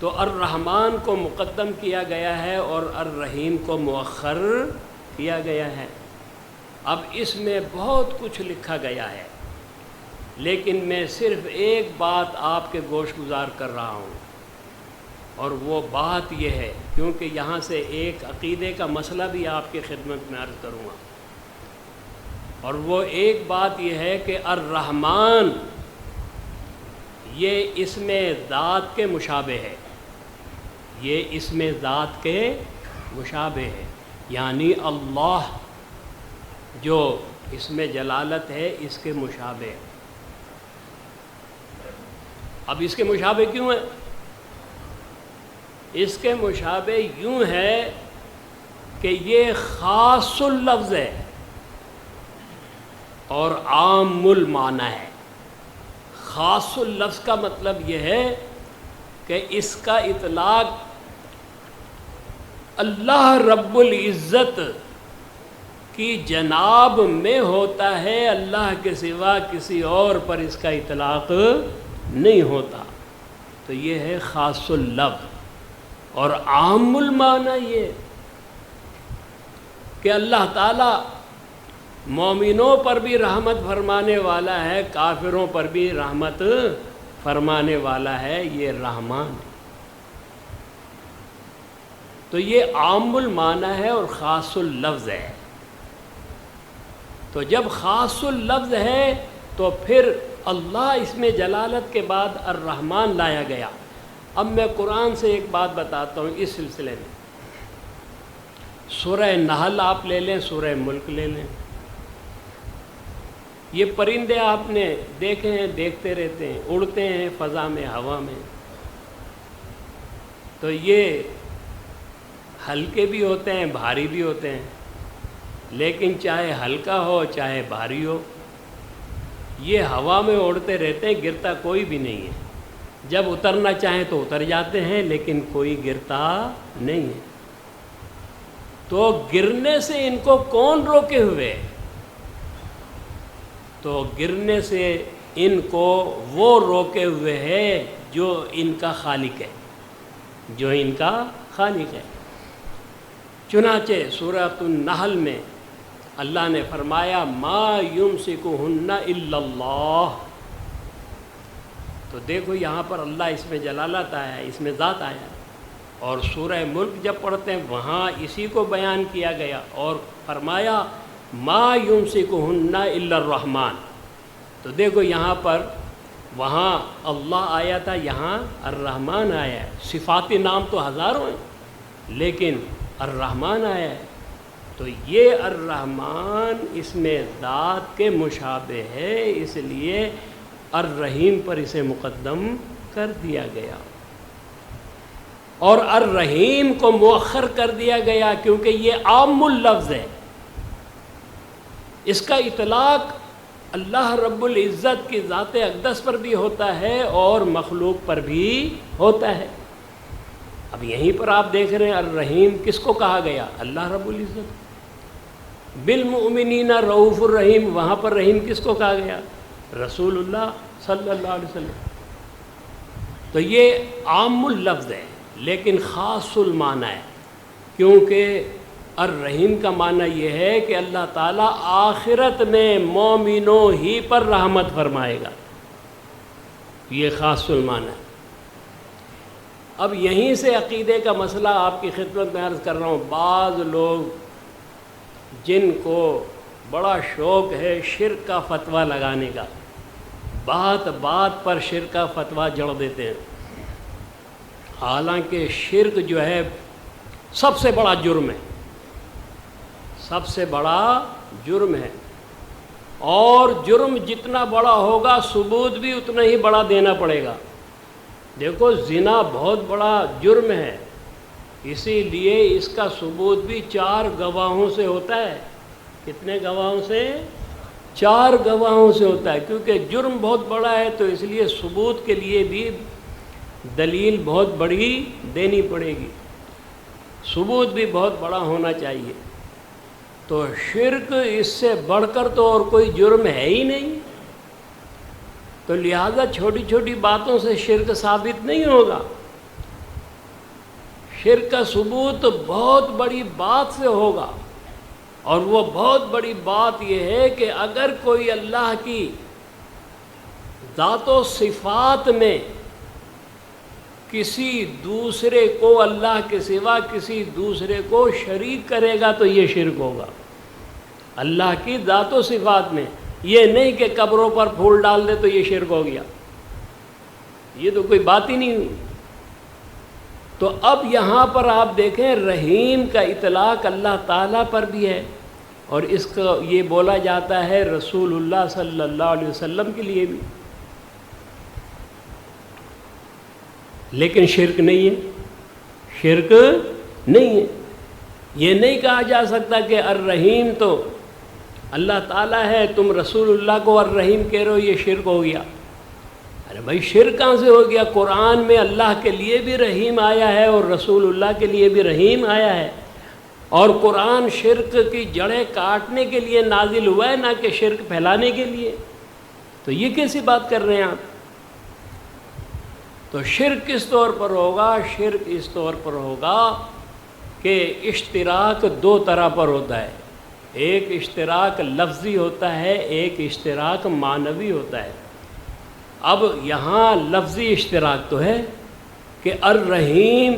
تو الرحمن کو مقدم کیا گیا ہے اور الرحیم کو مؤخر کیا گیا ہے۔ اب اس میں بہت کچھ لکھا گیا ہے، لیکن میں صرف ایک بات آپ کے گوش گزار کر رہا ہوں، اور وہ بات یہ ہے، کیونکہ یہاں سے ایک عقیدے کا مسئلہ بھی آپ کی خدمت میں عرض کروں گا، اور وہ ایک بات یہ ہے کہ الرحمن یہ اسم ذات کے مشابہ ہے، یہ اسم ذات کے مشابہ ہے، یعنی اللہ جو اسم جلالت ہے اس کے مشابہ۔ اب اس کے مشابہ کیوں ہے؟ اس کے مشابہ یوں ہے کہ یہ خاص اللفظ ہے اور عام المعنی ہے۔ خاص اللفظ کا مطلب یہ ہے کہ اس کا اطلاق اللہ رب العزت کی جناب میں ہوتا ہے، اللہ کے سوا کسی اور پر اس کا اطلاق نہیں ہوتا۔ تو یہ ہے خاص اللفظ، اور عام المعنی یہ کہ اللہ تعالیٰ مومنوں پر بھی رحمت فرمانے والا ہے، کافروں پر بھی رحمت فرمانے والا ہے، یہ رحمان ہے۔ تو یہ عام المعنی ہے اور خاص اللفظ ہے۔ تو جب خاص اللفظ ہے تو پھر اللہ اس میں جلالت کے بعد الرحمن لایا گیا۔ اب میں قرآن سے ایک بات بتاتا ہوں اس سلسلے میں۔ سورہ نحل آپ لے لیں، سورہ ملک لے لیں، یہ پرندے آپ نے دیکھے ہیں، دیکھتے رہتے ہیں، اڑتے ہیں فضا میں، ہوا میں، تو یہ ہلکے بھی ہوتے ہیں، بھاری بھی ہوتے ہیں، لیکن چاہے ہلکا ہو چاہے بھاری ہو، یہ ہوا میں اڑتے رہتے ہیں، گرتا کوئی بھی نہیں ہے۔ جب اترنا چاہیں تو اتر جاتے ہیں، لیکن کوئی گرتا نہیں ہے۔ تو گرنے سے ان کو کون روکے ہوئے؟ تو گرنے سے ان کو وہ روکے ہوئے ہے جو ان کا خالق ہے، جو ان کا خالق ہے۔ چنانچہ سورۃ النحل میں اللہ نے فرمایا ما یمسکہن الا اللہ۔ تو دیکھو یہاں پر اللہ اس میں جلالت آیا ہے، اس میں ذات آیا ہے، اور سورہ ملک جب پڑھتے ہیں وہاں اسی کو بیان کیا گیا اور فرمایا ما یمسکہن الا الرحمن۔ تو دیکھو یہاں پر وہاں اللہ آیا تھا، یہاں الرحمن آیا ہے۔ صفاتی نام تو ہزاروں ہیں لیکن الرحمن آیا ہے، تو یہ الرحمن اس میں ذات کے مشابہ ہے، اس لیے الرحیم پر اسے مقدم کر دیا گیا، اور الرحیم کو مؤخر کر دیا گیا کیونکہ یہ عام اللفظ ہے، اس کا اطلاق اللہ رب العزت کی ذات اقدس پر بھی ہوتا ہے اور مخلوق پر بھی ہوتا ہے۔ اب یہیں پر آپ دیکھ رہے ہیں الرحیم کس کو کہا گیا؟ اللہ رب العزت۔ بالمؤمنین رؤوف الرحیم، وہاں پر رحیم کس کو کہا گیا؟ رسول اللہ صلی اللہ علیہ وسلم۔ تو یہ عام اللفظ ہے لیکن خاص المعنی ہے، کیونکہ الرحیم کا معنی یہ ہے کہ اللہ تعالیٰ آخرت میں مومنوں ہی پر رحمت فرمائے گا، یہ خاص المعنی ہے۔ اب یہیں سے عقیدے کا مسئلہ آپ کی خدمت میں عرض کر رہا ہوں۔ بعض لوگ جن کو بڑا شوق ہے شرک کا فتویٰ لگانے کا، بات بات پر شرک کا فتویٰ جڑ دیتے ہیں، حالانکہ شرک جو ہے سب سے بڑا جرم ہے، سب سے بڑا جرم ہے، اور جرم جتنا بڑا ہوگا ثبوت بھی اتنا ہی بڑا دینا پڑے گا۔ دیکھو زنا بہت بڑا جرم ہے، اسی لیے اس کا ثبوت بھی 4 گواہوں سے ہوتا ہے۔ کتنے گواہوں سے؟ 4 گواہوں سے ہوتا ہے، کیونکہ جرم بہت بڑا ہے تو اس لیے ثبوت کے لیے بھی دلیل بہت بڑی دینی پڑے گی، ثبوت بھی بہت بڑا ہونا چاہیے۔ تو شرک اس سے بڑھ کر تو اور کوئی جرم ہے ہی نہیں، تو لہذا چھوٹی چھوٹی باتوں سے شرک ثابت نہیں ہوگا۔ شرک کا ثبوت بہت بڑی بات سے ہوگا، اور وہ بہت بڑی بات یہ ہے کہ اگر کوئی اللہ کی ذات و صفات میں کسی دوسرے کو، اللہ کے سوا کسی دوسرے کو شریک کرے گا تو یہ شرک ہوگا۔ اللہ کی ذات و صفات میں، یہ نہیں کہ قبروں پر پھول ڈال دے تو یہ شرک ہو گیا، یہ تو کوئی بات ہی نہیں ہوئی۔ تو اب یہاں پر آپ دیکھیں رحیم کا اطلاق اللہ تعالیٰ پر بھی ہے، اور اس کو یہ بولا جاتا ہے رسول اللہ صلی اللہ علیہ وسلم کے لیے بھی، لیکن شرک نہیں ہے، شرک نہیں ہے۔ یہ نہیں کہا جا سکتا کہ الرحیم تو اللہ تعالیٰ ہے، تم رسول اللہ کو الرحیم کہہ رہے ہو، یہ شرک ہو گیا۔ ارے بھائی شرک کہاں سے ہو گیا؟ قرآن میں اللہ کے لیے بھی رحیم آیا ہے اور رسول اللہ کے لیے بھی رحیم آیا ہے، اور قرآن شرک کی جڑیں کاٹنے کے لیے نازل ہوا ہے، نہ کہ شرک پھیلانے کے لیے۔ تو یہ کیسی بات کر رہے ہیں آپ؟ تو شرک کس طور پر ہوگا؟ شرک اس طور پر ہوگا کہ اشتراک 2 طرح پر ہوتا ہے، ایک اشتراک لفظی ہوتا ہے، ایک اشتراک معنوی ہوتا ہے۔ اب یہاں لفظی اشتراک تو ہے کہ الرحیم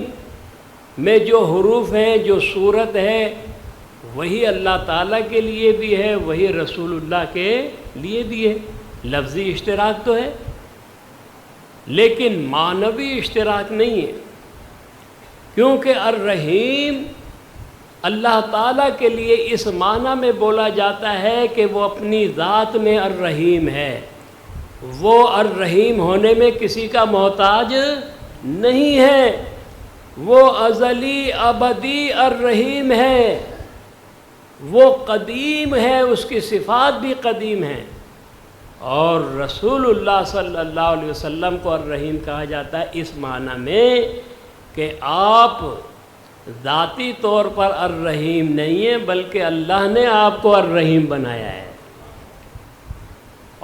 میں جو حروف ہیں، جو صورت ہے، وہی اللہ تعالیٰ کے لیے بھی ہے، وہی رسول اللہ کے لیے بھی ہے، لفظی اشتراک تو ہے، لیکن معنوی اشتراک نہیں ہے، کیونکہ الرحیم اللہ تعالیٰ کے لیے اس معنی میں بولا جاتا ہے کہ وہ اپنی ذات میں الرحیم ہے، وہ الرحیم ہونے میں کسی کا محتاج نہیں ہے، وہ ازلی ابدی الرحیم ہے، وہ قدیم ہے، اس کی صفات بھی قدیم ہیں، اور رسول اللہ صلی اللہ علیہ وسلم کو الرحیم کہا جاتا ہے اس معنی میں کہ آپ ذاتی طور پر الرحیم نہیں ہے، بلکہ اللہ نے آپ کو الرحیم بنایا ہے،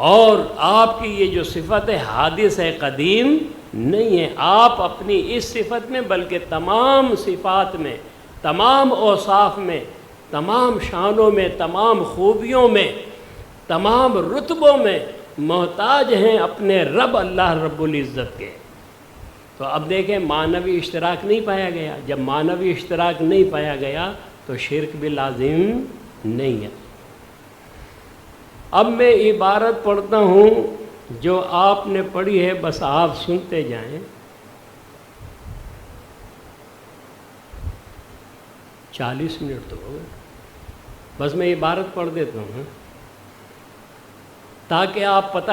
اور آپ کی یہ جو صفت ہے حادث ہے، قدیم نہیں ہے۔ آپ اپنی اس صفت میں بلکہ تمام صفات میں، تمام اوصاف میں، تمام شانوں میں، تمام خوبیوں میں، تمام رتبوں میں محتاج ہیں اپنے رب اللہ رب العزت کے۔ تو اب دیکھیں معنوی اشتراک نہیں پایا گیا، جب معنوی اشتراک نہیں پایا گیا تو شرک بھی لازم نہیں ہے۔ اب میں عبارت پڑھتا ہوں جو آپ نے پڑھی ہے، بس آپ سنتے جائیں۔ 40 منٹ تو ہو گئے، بس میں عبارت پڑھ دیتا ہوں تاکہ آپ پتہ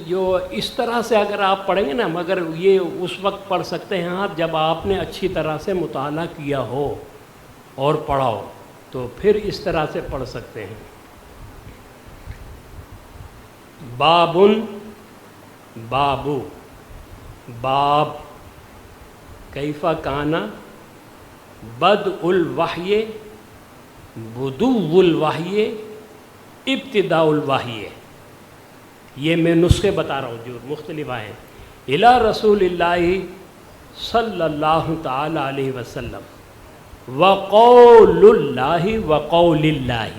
جو اس طرح سے اگر آپ پڑھیں گے نا، مگر یہ اس وقت پڑھ سکتے ہیں آپ جب آپ نے اچھی طرح سے مطالعہ کیا ہو اور پڑھا ہو، تو پھر اس طرح سے پڑھ سکتے ہیں۔ بابن، بابو، باب، کیف کانا، بدء الوحی، بدو الوحی، ابتداء الوحی۔ یہ میں نسخے بتا رہا ہوں جو مختلف آئے ہیں۔ الی رسول اللہ صلی اللہ تعالی علیہ وسلم وقول اللہ وقول اللہ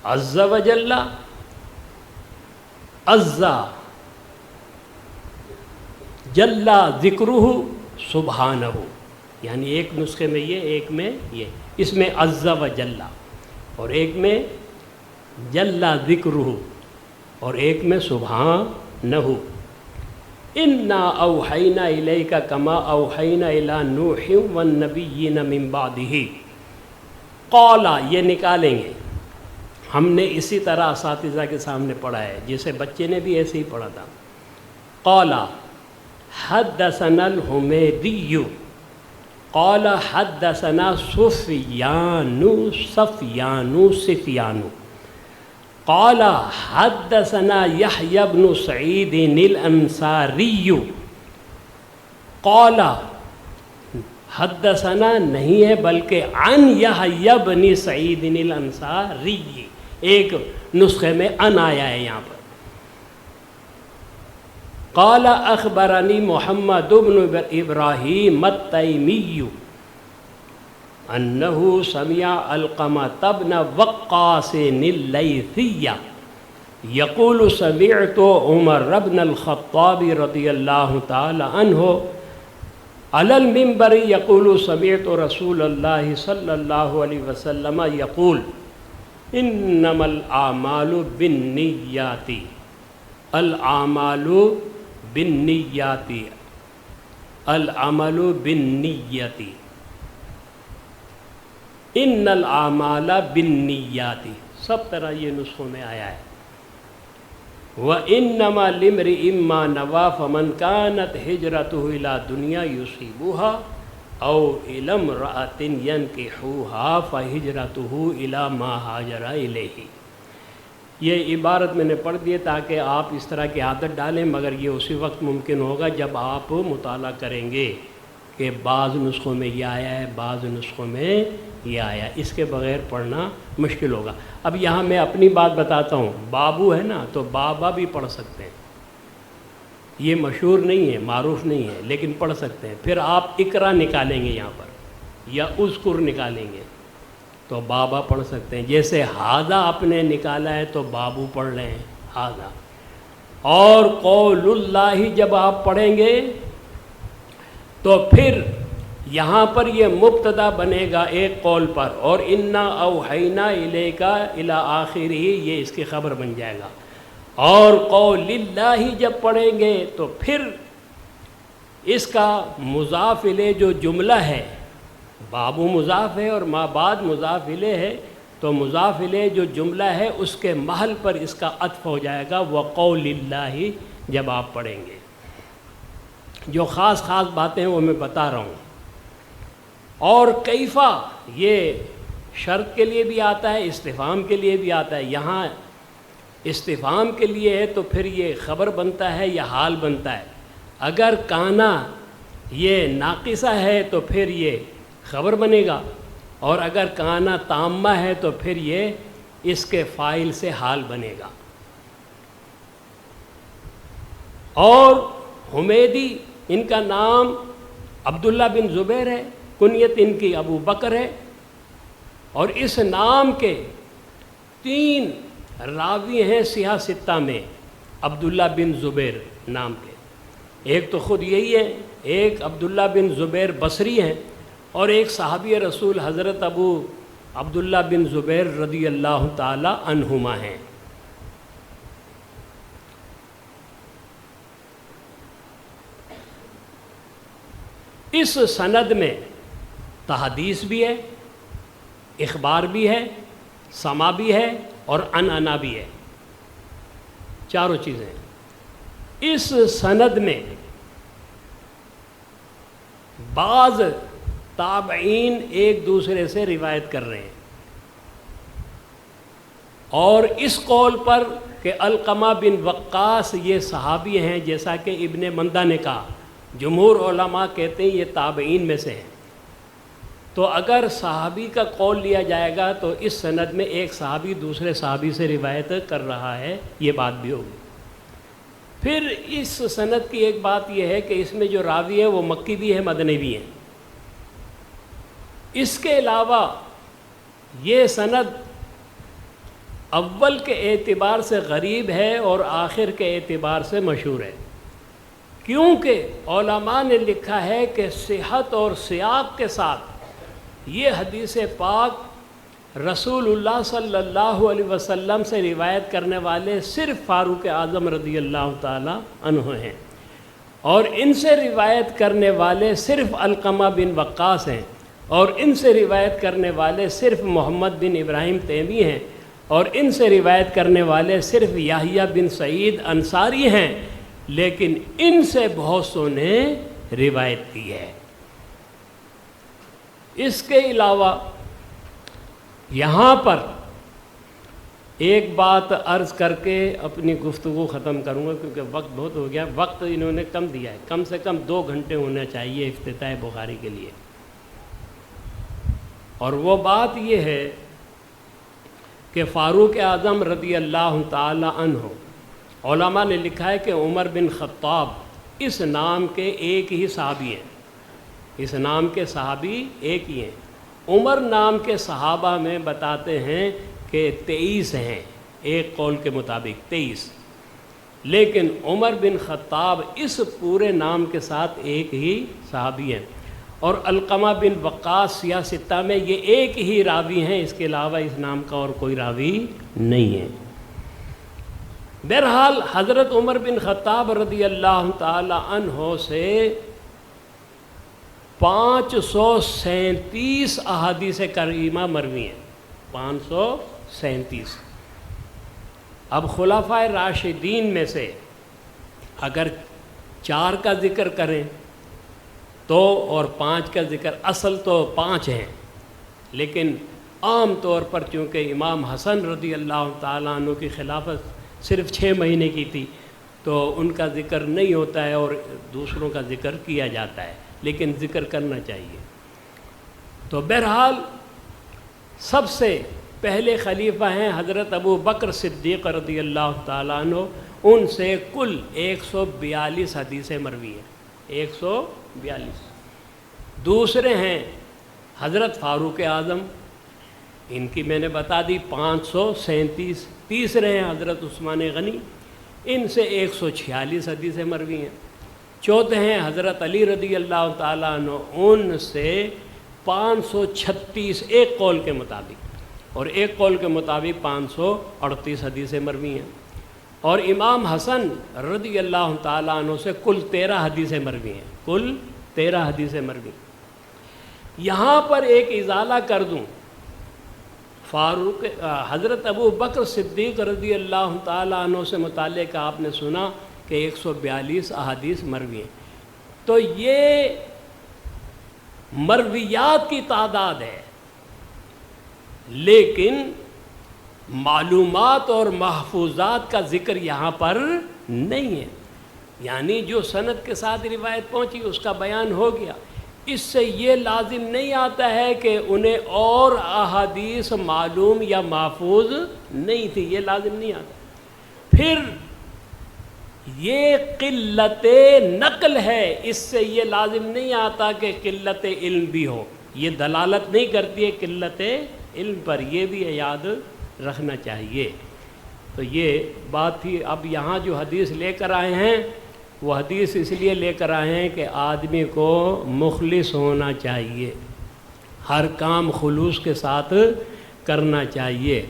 عز وجل عز جل ذکرہ سبحانہ، یعنی ایک نسخے میں یہ، ایک میں یہ، اس میں عز وجل اور ایک میں جل ذکرہ اور ایک میں سبحانہ۔ انا اوحینا الیک کما اوحینا الی نوح والنبیین من بعدہ۔ قال، یہ نکالیں گے، ہم نے اسی طرح اساتذہ کے سامنے پڑھا ہے، جسے بچے نے بھی ایسے ہی پڑھا تھا۔ قال حدثنا الحمیدی قال حدثنا سفیان سفیان قال حدثنا یحیی بن سعید الانصاری قال حدثنا نہیں ہے بلکہ عن یحیی بن سعید الانصاری، ایک نسخے میں ان آیا ہے یہاں پر۔ قال اخبرنی محمد بن ابراہیم التیمی انہ سمع علقمۃ بن وقاص اللیثی یقول سمعت عمر بن الخطاب رضی اللہ تعالی عنہ علی المنبر یقول سمعت رسول اللہ صلی اللہ علیہ وسلم یقول انما الاعمال بالنیات، الاعمال بالنیات، العمل بالنیت، ان الاعمال بالنیات، سب طرح یہ نسخوں میں آیا ہے۔ وَإِنَّمَا لِامْرِئٍ مَّا نَوَىٰ فَمَنْ كَانَتْ هِجْرَتُهُ إِلَىٰ دُنْيَا يُصِيبُهَا أَوْ إِلَىٰ امْرَأَةٍ يَنكِحُوهَا فَهِجْرَتُهُ إِلَىٰ مَا هَاجَرَ إِلَيْهِ۔ یہ عبارت میں نے پڑھ دی تاکہ آپ اس طرح کی عادت ڈالیں، مگر یہ اسی وقت ممکن ہوگا جب آپ مطالعہ کریں گے کہ بعض نسخوں میں یہ آیا ہے، بعض نسخوں میں یہ آیا، اس کے بغیر پڑھنا مشکل ہوگا۔ اب یہاں میں اپنی بات بتاتا ہوں، بابو ہے نا تو بابا بھی پڑھ سکتے ہیں، یہ مشہور نہیں ہے، معروف نہیں ہے، لیکن پڑھ سکتے ہیں۔ پھر آپ اقرا نکالیں گے یہاں پر یا اذکر نکالیں گے تو بابا پڑھ سکتے ہیں۔ جیسے ہاذا آپ نے نکالا ہے تو بابو پڑھ لیں، ہاذا۔ اور قول اللہ جب آپ پڑھیں گے تو پھر یہاں پر یہ مبتدا بنے گا ایک قول پر، اور انا اوحینا الیک الی آخرہ، یہ اس کی خبر بن جائے گا۔ اور قول اللہ جب پڑھیں گے تو پھر اس کا مضاف الیہ جو جملہ ہے، بابو مضاف ہے اور ما بعد مضاف الیہ ہے، تو مضاف الیہ جو جملہ ہے اس کے محل پر اس کا عطف ہو جائے گا وقول اللہ جب آپ پڑھیں گے۔ جو خاص خاص باتیں ہیں وہ میں بتا رہا ہوں۔ اور کیفا یہ شرط کے لیے بھی آتا ہے، استفہام کے لیے بھی آتا ہے۔ یہاں استفہام کے لیے ہے تو پھر یہ خبر بنتا ہے یا حال بنتا ہے۔ اگر کانا یہ ناقصہ ہے تو پھر یہ خبر بنے گا، اور اگر کانا تامہ ہے تو پھر یہ اس کے فاعل سے حال بنے گا۔ اور حمیدی ان کا نام عبداللہ بن زبیر ہے، کنیت ان کی ابو بکر ہے، اور اس نام کے 3 راوی ہیں صحیح ستہ میں عبداللہ بن زبیر نام کے۔ ایک تو خود یہی ہے، ایک عبداللہ بن زبیر بصری ہیں، اور ایک صحابی رسول حضرت ابو عبداللہ بن زبیر رضی اللہ تعالی عنہما ہیں۔ اس سند میں تحدیث بھی ہے، اخبار بھی ہے، سما بھی ہے، اور عنعنہ بھی ہے، چاروں چیزیں۔ اس سند میں بعض تابعین ایک دوسرے سے روایت کر رہے ہیں، اور اس قول پر کہ علقمہ بن وقاص یہ صحابی ہیں، جیسا کہ ابن مندہ نے کہا، جمہور علماء کہتے ہیں یہ تابعین میں سے ہیں۔ تو اگر صحابی کا قول لیا جائے گا تو اس سند میں ایک صحابی دوسرے صحابی سے روایت کر رہا ہے، یہ بات بھی ہوگی۔ پھر اس سند کی ایک بات یہ ہے کہ اس میں جو راوی ہے وہ مکی بھی ہے، مدنی بھی ہیں۔ اس کے علاوہ یہ سند اول کے اعتبار سے غریب ہے اور آخر کے اعتبار سے مشہور ہے، کیونکہ علماء نے لکھا ہے کہ صحت اور سیاق کے ساتھ یہ حدیث پاک رسول اللہ صلی اللہ علیہ وسلم سے روایت کرنے والے صرف فاروق اعظم رضی اللہ تعالی عنہ ہیں، اور ان سے روایت کرنے والے صرف علقمہ بن وقاص ہیں، اور ان سے روایت کرنے والے صرف محمد بن ابراہیم تیمی ہیں، اور ان سے روایت کرنے والے صرف یحییٰ بن سعید انصاری ہیں، لیکن ان سے بہت سو نے روایت کی ہے۔ اس کے علاوہ یہاں پر ایک بات عرض کر کے اپنی گفتگو ختم کروں گا، کیونکہ وقت بہت ہو گیا۔ وقت انہوں نے کم دیا ہے، کم سے کم 2 گھنٹے ہونا چاہیے افتتاح بخاری کے لیے، اور وہ بات یہ ہے کہ فاروق اعظم رضی اللہ تعالی عنہ، علماء نے لکھا ہے کہ عمر بن خطاب اس نام کے ایک ہی صحابی ہیں، اس نام کے صحابی ایک ہی ہیں۔ عمر نام کے صحابہ میں بتاتے ہیں کہ 23 ہیں، ایک قول کے مطابق 23، لیکن عمر بن خطاب اس پورے نام کے ساتھ ایک ہی صحابی ہیں، اور علقمہ بن وقاص صحیح ستہ میں یہ ایک ہی راوی ہیں، اس کے علاوہ اس نام کا اور کوئی راوی نہیں ہے۔ بہرحال حضرت عمر بن خطاب رضی اللہ تعالی عنہ سے 537 احادیث کریمہ مروی ہیں، 537۔ اب خلفائے راشدین میں سے اگر 4 کا ذکر کریں تو، اور 5 کا ذکر، اصل تو 5 ہیں، لیکن عام طور پر چونکہ امام حسن رضی اللہ تعالیٰ عنہ کی خلافت صرف 6 مہینے کی تھی تو ان کا ذکر نہیں ہوتا ہے اور دوسروں کا ذکر کیا جاتا ہے، لیکن ذکر کرنا چاہیے۔ تو بہرحال سب سے پہلے خلیفہ ہیں حضرت ابو بکر صدیق رضی اللہ تعالیٰ عنہ، ان سے کل 142 حدیثیں مروی ہیں، 142۔ دوسرے ہیں حضرت فاروق اعظم، ان کی میں نے بتا دی 537۔ تیسرے ہیں حضرت عثمان غنی، ان سے 146 حدیثیں مروی ہیں۔ چوتھے ہیں حضرت علی رضی اللہ تعالیٰ عنہ، ان سے 536 ایک قول کے مطابق، اور ایک قول کے مطابق 538 حدیثیں مروی ہیں۔ اور امام حسن رضی اللہ تعالیٰ عنہ سے کل 13 حدیثیں مروی ہیں، کل 13 حدیثیں مروی ہیں۔ یہاں پر ایک ازالہ کر دوں، حضرت ابو بکر صدیق رضی اللہ تعالیٰ عنہ سے متعلق آپ نے سنا کہ 142 احادیث مروی ہیں، تو یہ مرویات کی تعداد ہے، لیکن معلومات اور محفوظات کا ذکر یہاں پر نہیں ہے، یعنی جو سند کے ساتھ روایت پہنچی اس کا بیان ہو گیا۔ اس سے یہ لازم نہیں آتا ہے کہ انہیں اور احادیث معلوم یا محفوظ نہیں تھی، یہ لازم نہیں آتا۔ پھر یہ قلت نقل ہے، اس سے یہ لازم نہیں آتا کہ قلت علم بھی ہو، یہ دلالت نہیں کرتی ہے قلت علم پر، یہ بھی یاد رکھنا چاہیے۔ تو یہ بات تھی۔ اب یہاں جو حدیث لے کر آئے ہیں وہ حدیث اس لیے لے کر آئے ہیں کہ آدمی کو مخلص ہونا چاہیے، ہر کام خلوص کے ساتھ کرنا چاہیے،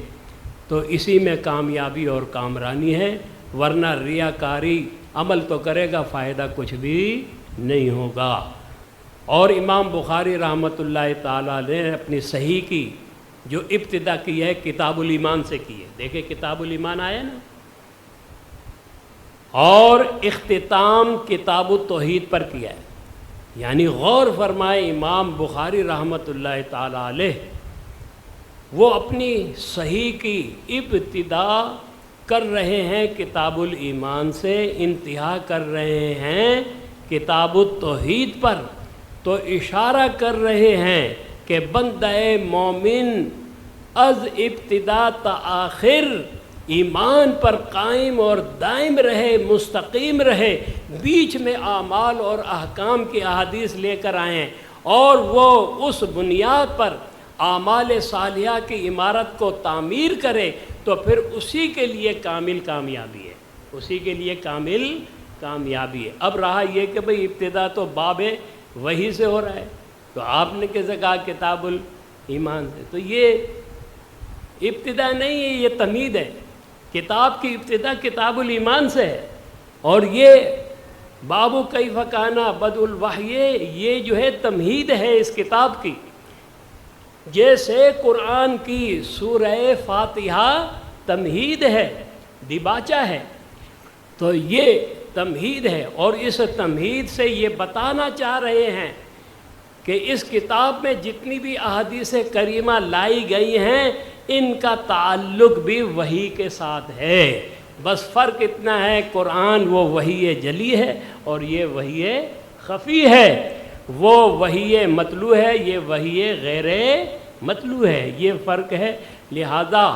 تو اسی میں کامیابی اور کامرانی ہے، ورنہ ریاکاری عمل تو کرے گا فائدہ کچھ بھی نہیں ہوگا۔ اور امام بخاری رحمۃ اللہ تعالیٰ نے اپنی صحیح کی جو ابتدا کی ہے کتاب الایمان سے کی ہے، دیکھیں کتاب الایمان آیا نا، اور اختتام کتاب التوحید پر کیا ہے، یعنی غور فرمائے امام بخاری رحمۃ اللہ تعالیٰ علیہ وہ اپنی صحیح کی ابتدا کر رہے ہیں کتاب الایمان سے، انتہا کر رہے ہیں کتاب التوحید پر، تو اشارہ کر رہے ہیں کہ بندہ مومن از ابتدا تا آخر ایمان پر قائم اور دائم رہے، مستقیم رہے، بیچ میں اعمال اور احکام کی احادیث لے کر آئے ہیں، اور وہ اس بنیاد پر اعمال صالحہ کی عمارت کو تعمیر کرے، تو پھر اسی کے لیے کامل کامیابی ہے، اسی کے لیے کامل کامیابی ہے۔ اب رہا یہ کہ بھئی ابتدا تو باب وحی سے ہو رہا ہے، تو آپ نے کیسے کہا کتاب الایمان سے؟ تو یہ ابتدا نہیں ہے، یہ تمہید ہے، کتاب کی ابتدا کتاب الایمان سے ہے، اور یہ باب کیف کان بدء الوحی یہ جو ہے تمہید ہے اس کتاب کی، جیسے قرآن کی سورہ فاتحہ تمہید ہے، دیباچہ ہے، تو یہ تمہید ہے، اور اس تمہید سے یہ بتانا چاہ رہے ہیں کہ اس کتاب میں جتنی بھی احادیث کریمہ لائی گئی ہیں ان کا تعلق بھی وحی کے ساتھ ہے، بس فرق اتنا ہے قرآن وہ وحی جلی ہے اور یہ وحی خفی ہے، وہ وحی مطلوع ہے، یہ وحی غیر مطلوع ہے، یہ فرق ہے۔ لہذا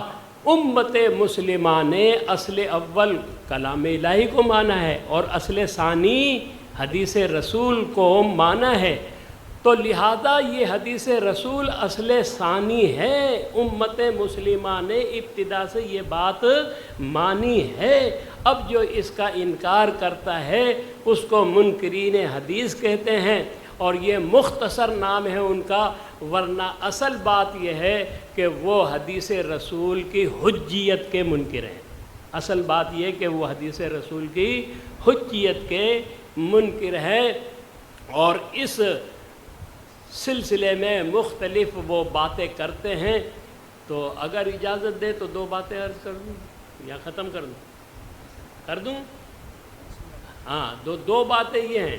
امت مسلمہ نے اصل اول کلام الہی کو مانا ہے اور اصل ثانی حدیث رسول کو مانا ہے، تو لہذا یہ حدیث رسول اصل ثانی ہے، امت مسلمہ نے ابتدا سے یہ بات مانی ہے۔ اب جو اس کا انکار کرتا ہے اس کو منکرین حدیث کہتے ہیں، اور یہ مختصر نام ہے ان کا، ورنہ اصل بات یہ ہے کہ وہ حدیث رسول کی حجیت کے منکر ہیں، اصل بات یہ کہ وہ حدیث رسول کی حجیت کے منکر ہے، اور اس سلسلے میں مختلف وہ باتیں کرتے ہیں۔ تو اگر اجازت دے تو دو باتیں عرض کر دوں یا ختم کر دوں؟ ہاں، دو باتیں یہ ہیں،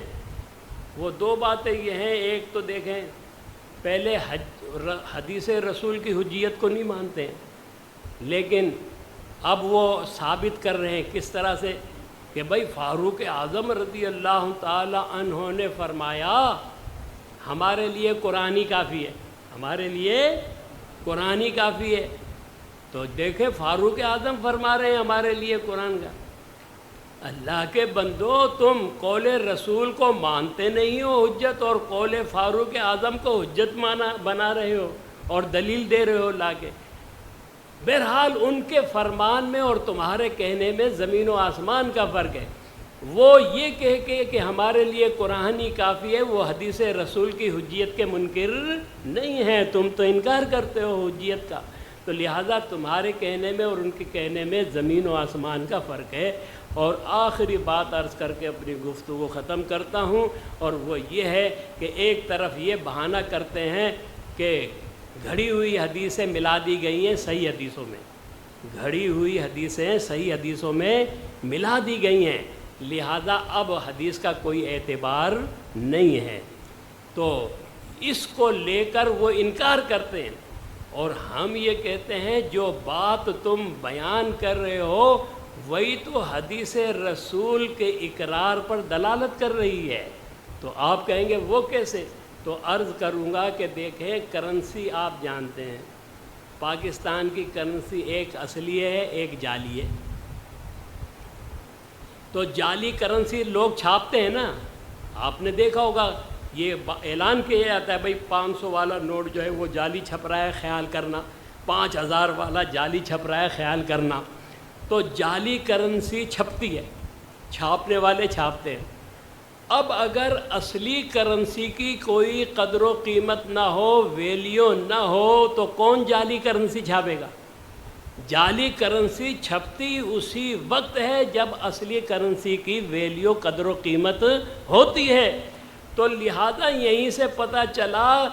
وہ دو باتیں یہ ہیں، ایک تو دیکھیں پہلے حدیث رسول کی حجیت کو نہیں مانتے ہیں، لیکن اب وہ ثابت کر رہے ہیں کس طرح سے کہ بھائی فاروق اعظم رضی اللہ تعالی عنہ نے فرمایا ہمارے لیے قرآن ہی کافی ہے، ہمارے لیے قرآن ہی کافی ہے۔ تو دیکھیں فاروق اعظم فرما رہے ہیں ہمارے لیے قرآن کا۔ اللہ کے بندو، تم قول رسول کو مانتے نہیں ہو حجت، اور قول فاروق اعظم کو حجت بنا رہے ہو اور دلیل دے رہے ہو لا کے۔ بہرحال ان کے فرمان میں اور تمہارے کہنے میں زمین و آسمان کا فرق ہے۔ وہ یہ کہہ کے کہ ہمارے لیے قرآن ہی کافی ہے، وہ حدیث رسول کی حجیت کے منکر نہیں ہیں، تم تو انکار کرتے ہو حجیت کا، تو لہٰذا تمہارے کہنے میں اور ان کے کہنے میں زمین و آسمان کا فرق ہے۔ اور آخری بات عرض کر کے اپنی گفتگو ختم کرتا ہوں، اور وہ یہ ہے کہ ایک طرف یہ بہانہ کرتے ہیں کہ گھڑی ہوئی حدیثیں ملا دی گئی ہیں صحیح حدیثوں میں، گھڑی ہوئی حدیثیں صحیح حدیثوں میں ملا دی گئی ہیں، لہذا اب حدیث کا کوئی اعتبار نہیں ہے، تو اس کو لے کر وہ انکار کرتے ہیں۔ اور ہم یہ کہتے ہیں جو بات تم بیان کر رہے ہو وہی تو حدیث رسول کے اقرار پر دلالت کر رہی ہے، تو آپ کہیں گے وہ کیسے؟ تو تو عرض کروں گا کہ دیکھیں کرنسی آپ جانتے ہیں، پاکستان کی کرنسی ایک اصلی ہے ایک جعلی ہے۔ تو جعلی کرنسی لوگ چھاپتے ہیں نا، آپ نے دیکھا ہوگا یہ اعلان کیا جاتا ہے بھائی 500 والا نوٹ جو ہے وہ جعلی چھپ رہا ہے خیال کرنا، 5000 والا جعلی چھپ رہا ہے خیال کرنا۔ تو جعلی کرنسی چھپتی ہے، چھاپنے والے چھاپتے ہیں۔ اب اگر اصلی کرنسی کی کوئی قدر و قیمت نہ ہو، ویلیو نہ ہو، تو کون جعلی کرنسی چھاپے گا؟ جعلی کرنسی چھپتی اسی وقت ہے جب اصلی کرنسی کی ویلیو قدر و قیمت ہوتی ہے۔ تو لہذا یہیں سے پتہ چلا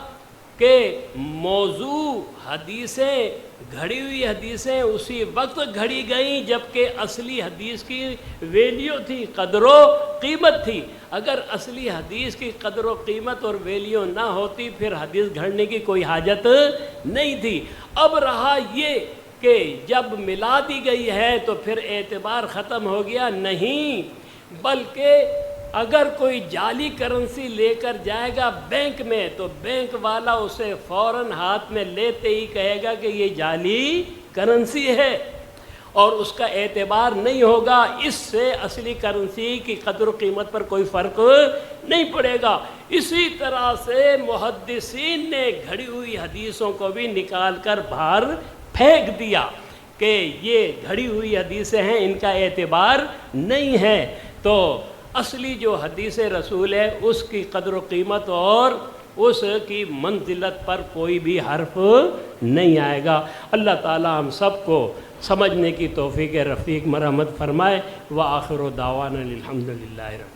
کہ موضوع حدیثیں، گھڑی ہوئی حدیثیں اسی وقت گھڑی گئیں جب کہ اصلی حدیث کی ویلیو تھی، قدر و قیمت تھی۔ اگر اصلی حدیث کی قدر و قیمت اور ویلیو نہ ہوتی پھر حدیث گھڑنے کی کوئی حاجت نہیں تھی۔ اب رہا یہ کہ جب ملا دی گئی ہے تو پھر اعتبار ختم ہو گیا، نہیں، بلکہ اگر کوئی جعلی کرنسی لے کر جائے گا بینک میں تو بینک والا اسے فوراً ہاتھ میں لیتے ہی کہے گا کہ یہ جعلی کرنسی ہے اور اس کا اعتبار نہیں ہوگا، اس سے اصلی کرنسی کی قدر و قیمت پر کوئی فرق نہیں پڑے گا۔ اسی طرح سے محدثین نے گھڑی ہوئی حدیثوں کو بھی نکال کر باہر پھینک دیا کہ یہ گھڑی ہوئی حدیثیں ہیں، ان کا اعتبار نہیں ہے۔ تو اصلی جو حدیث رسول ہے اس کی قدر و قیمت اور اس کی منزلت پر کوئی بھی حرف نہیں آئے گا۔ اللہ تعالی ہم سب کو سمجھنے کی توفیق رفیق مرحمت فرمائے۔ وآخر دعوانا الحمد للہ رب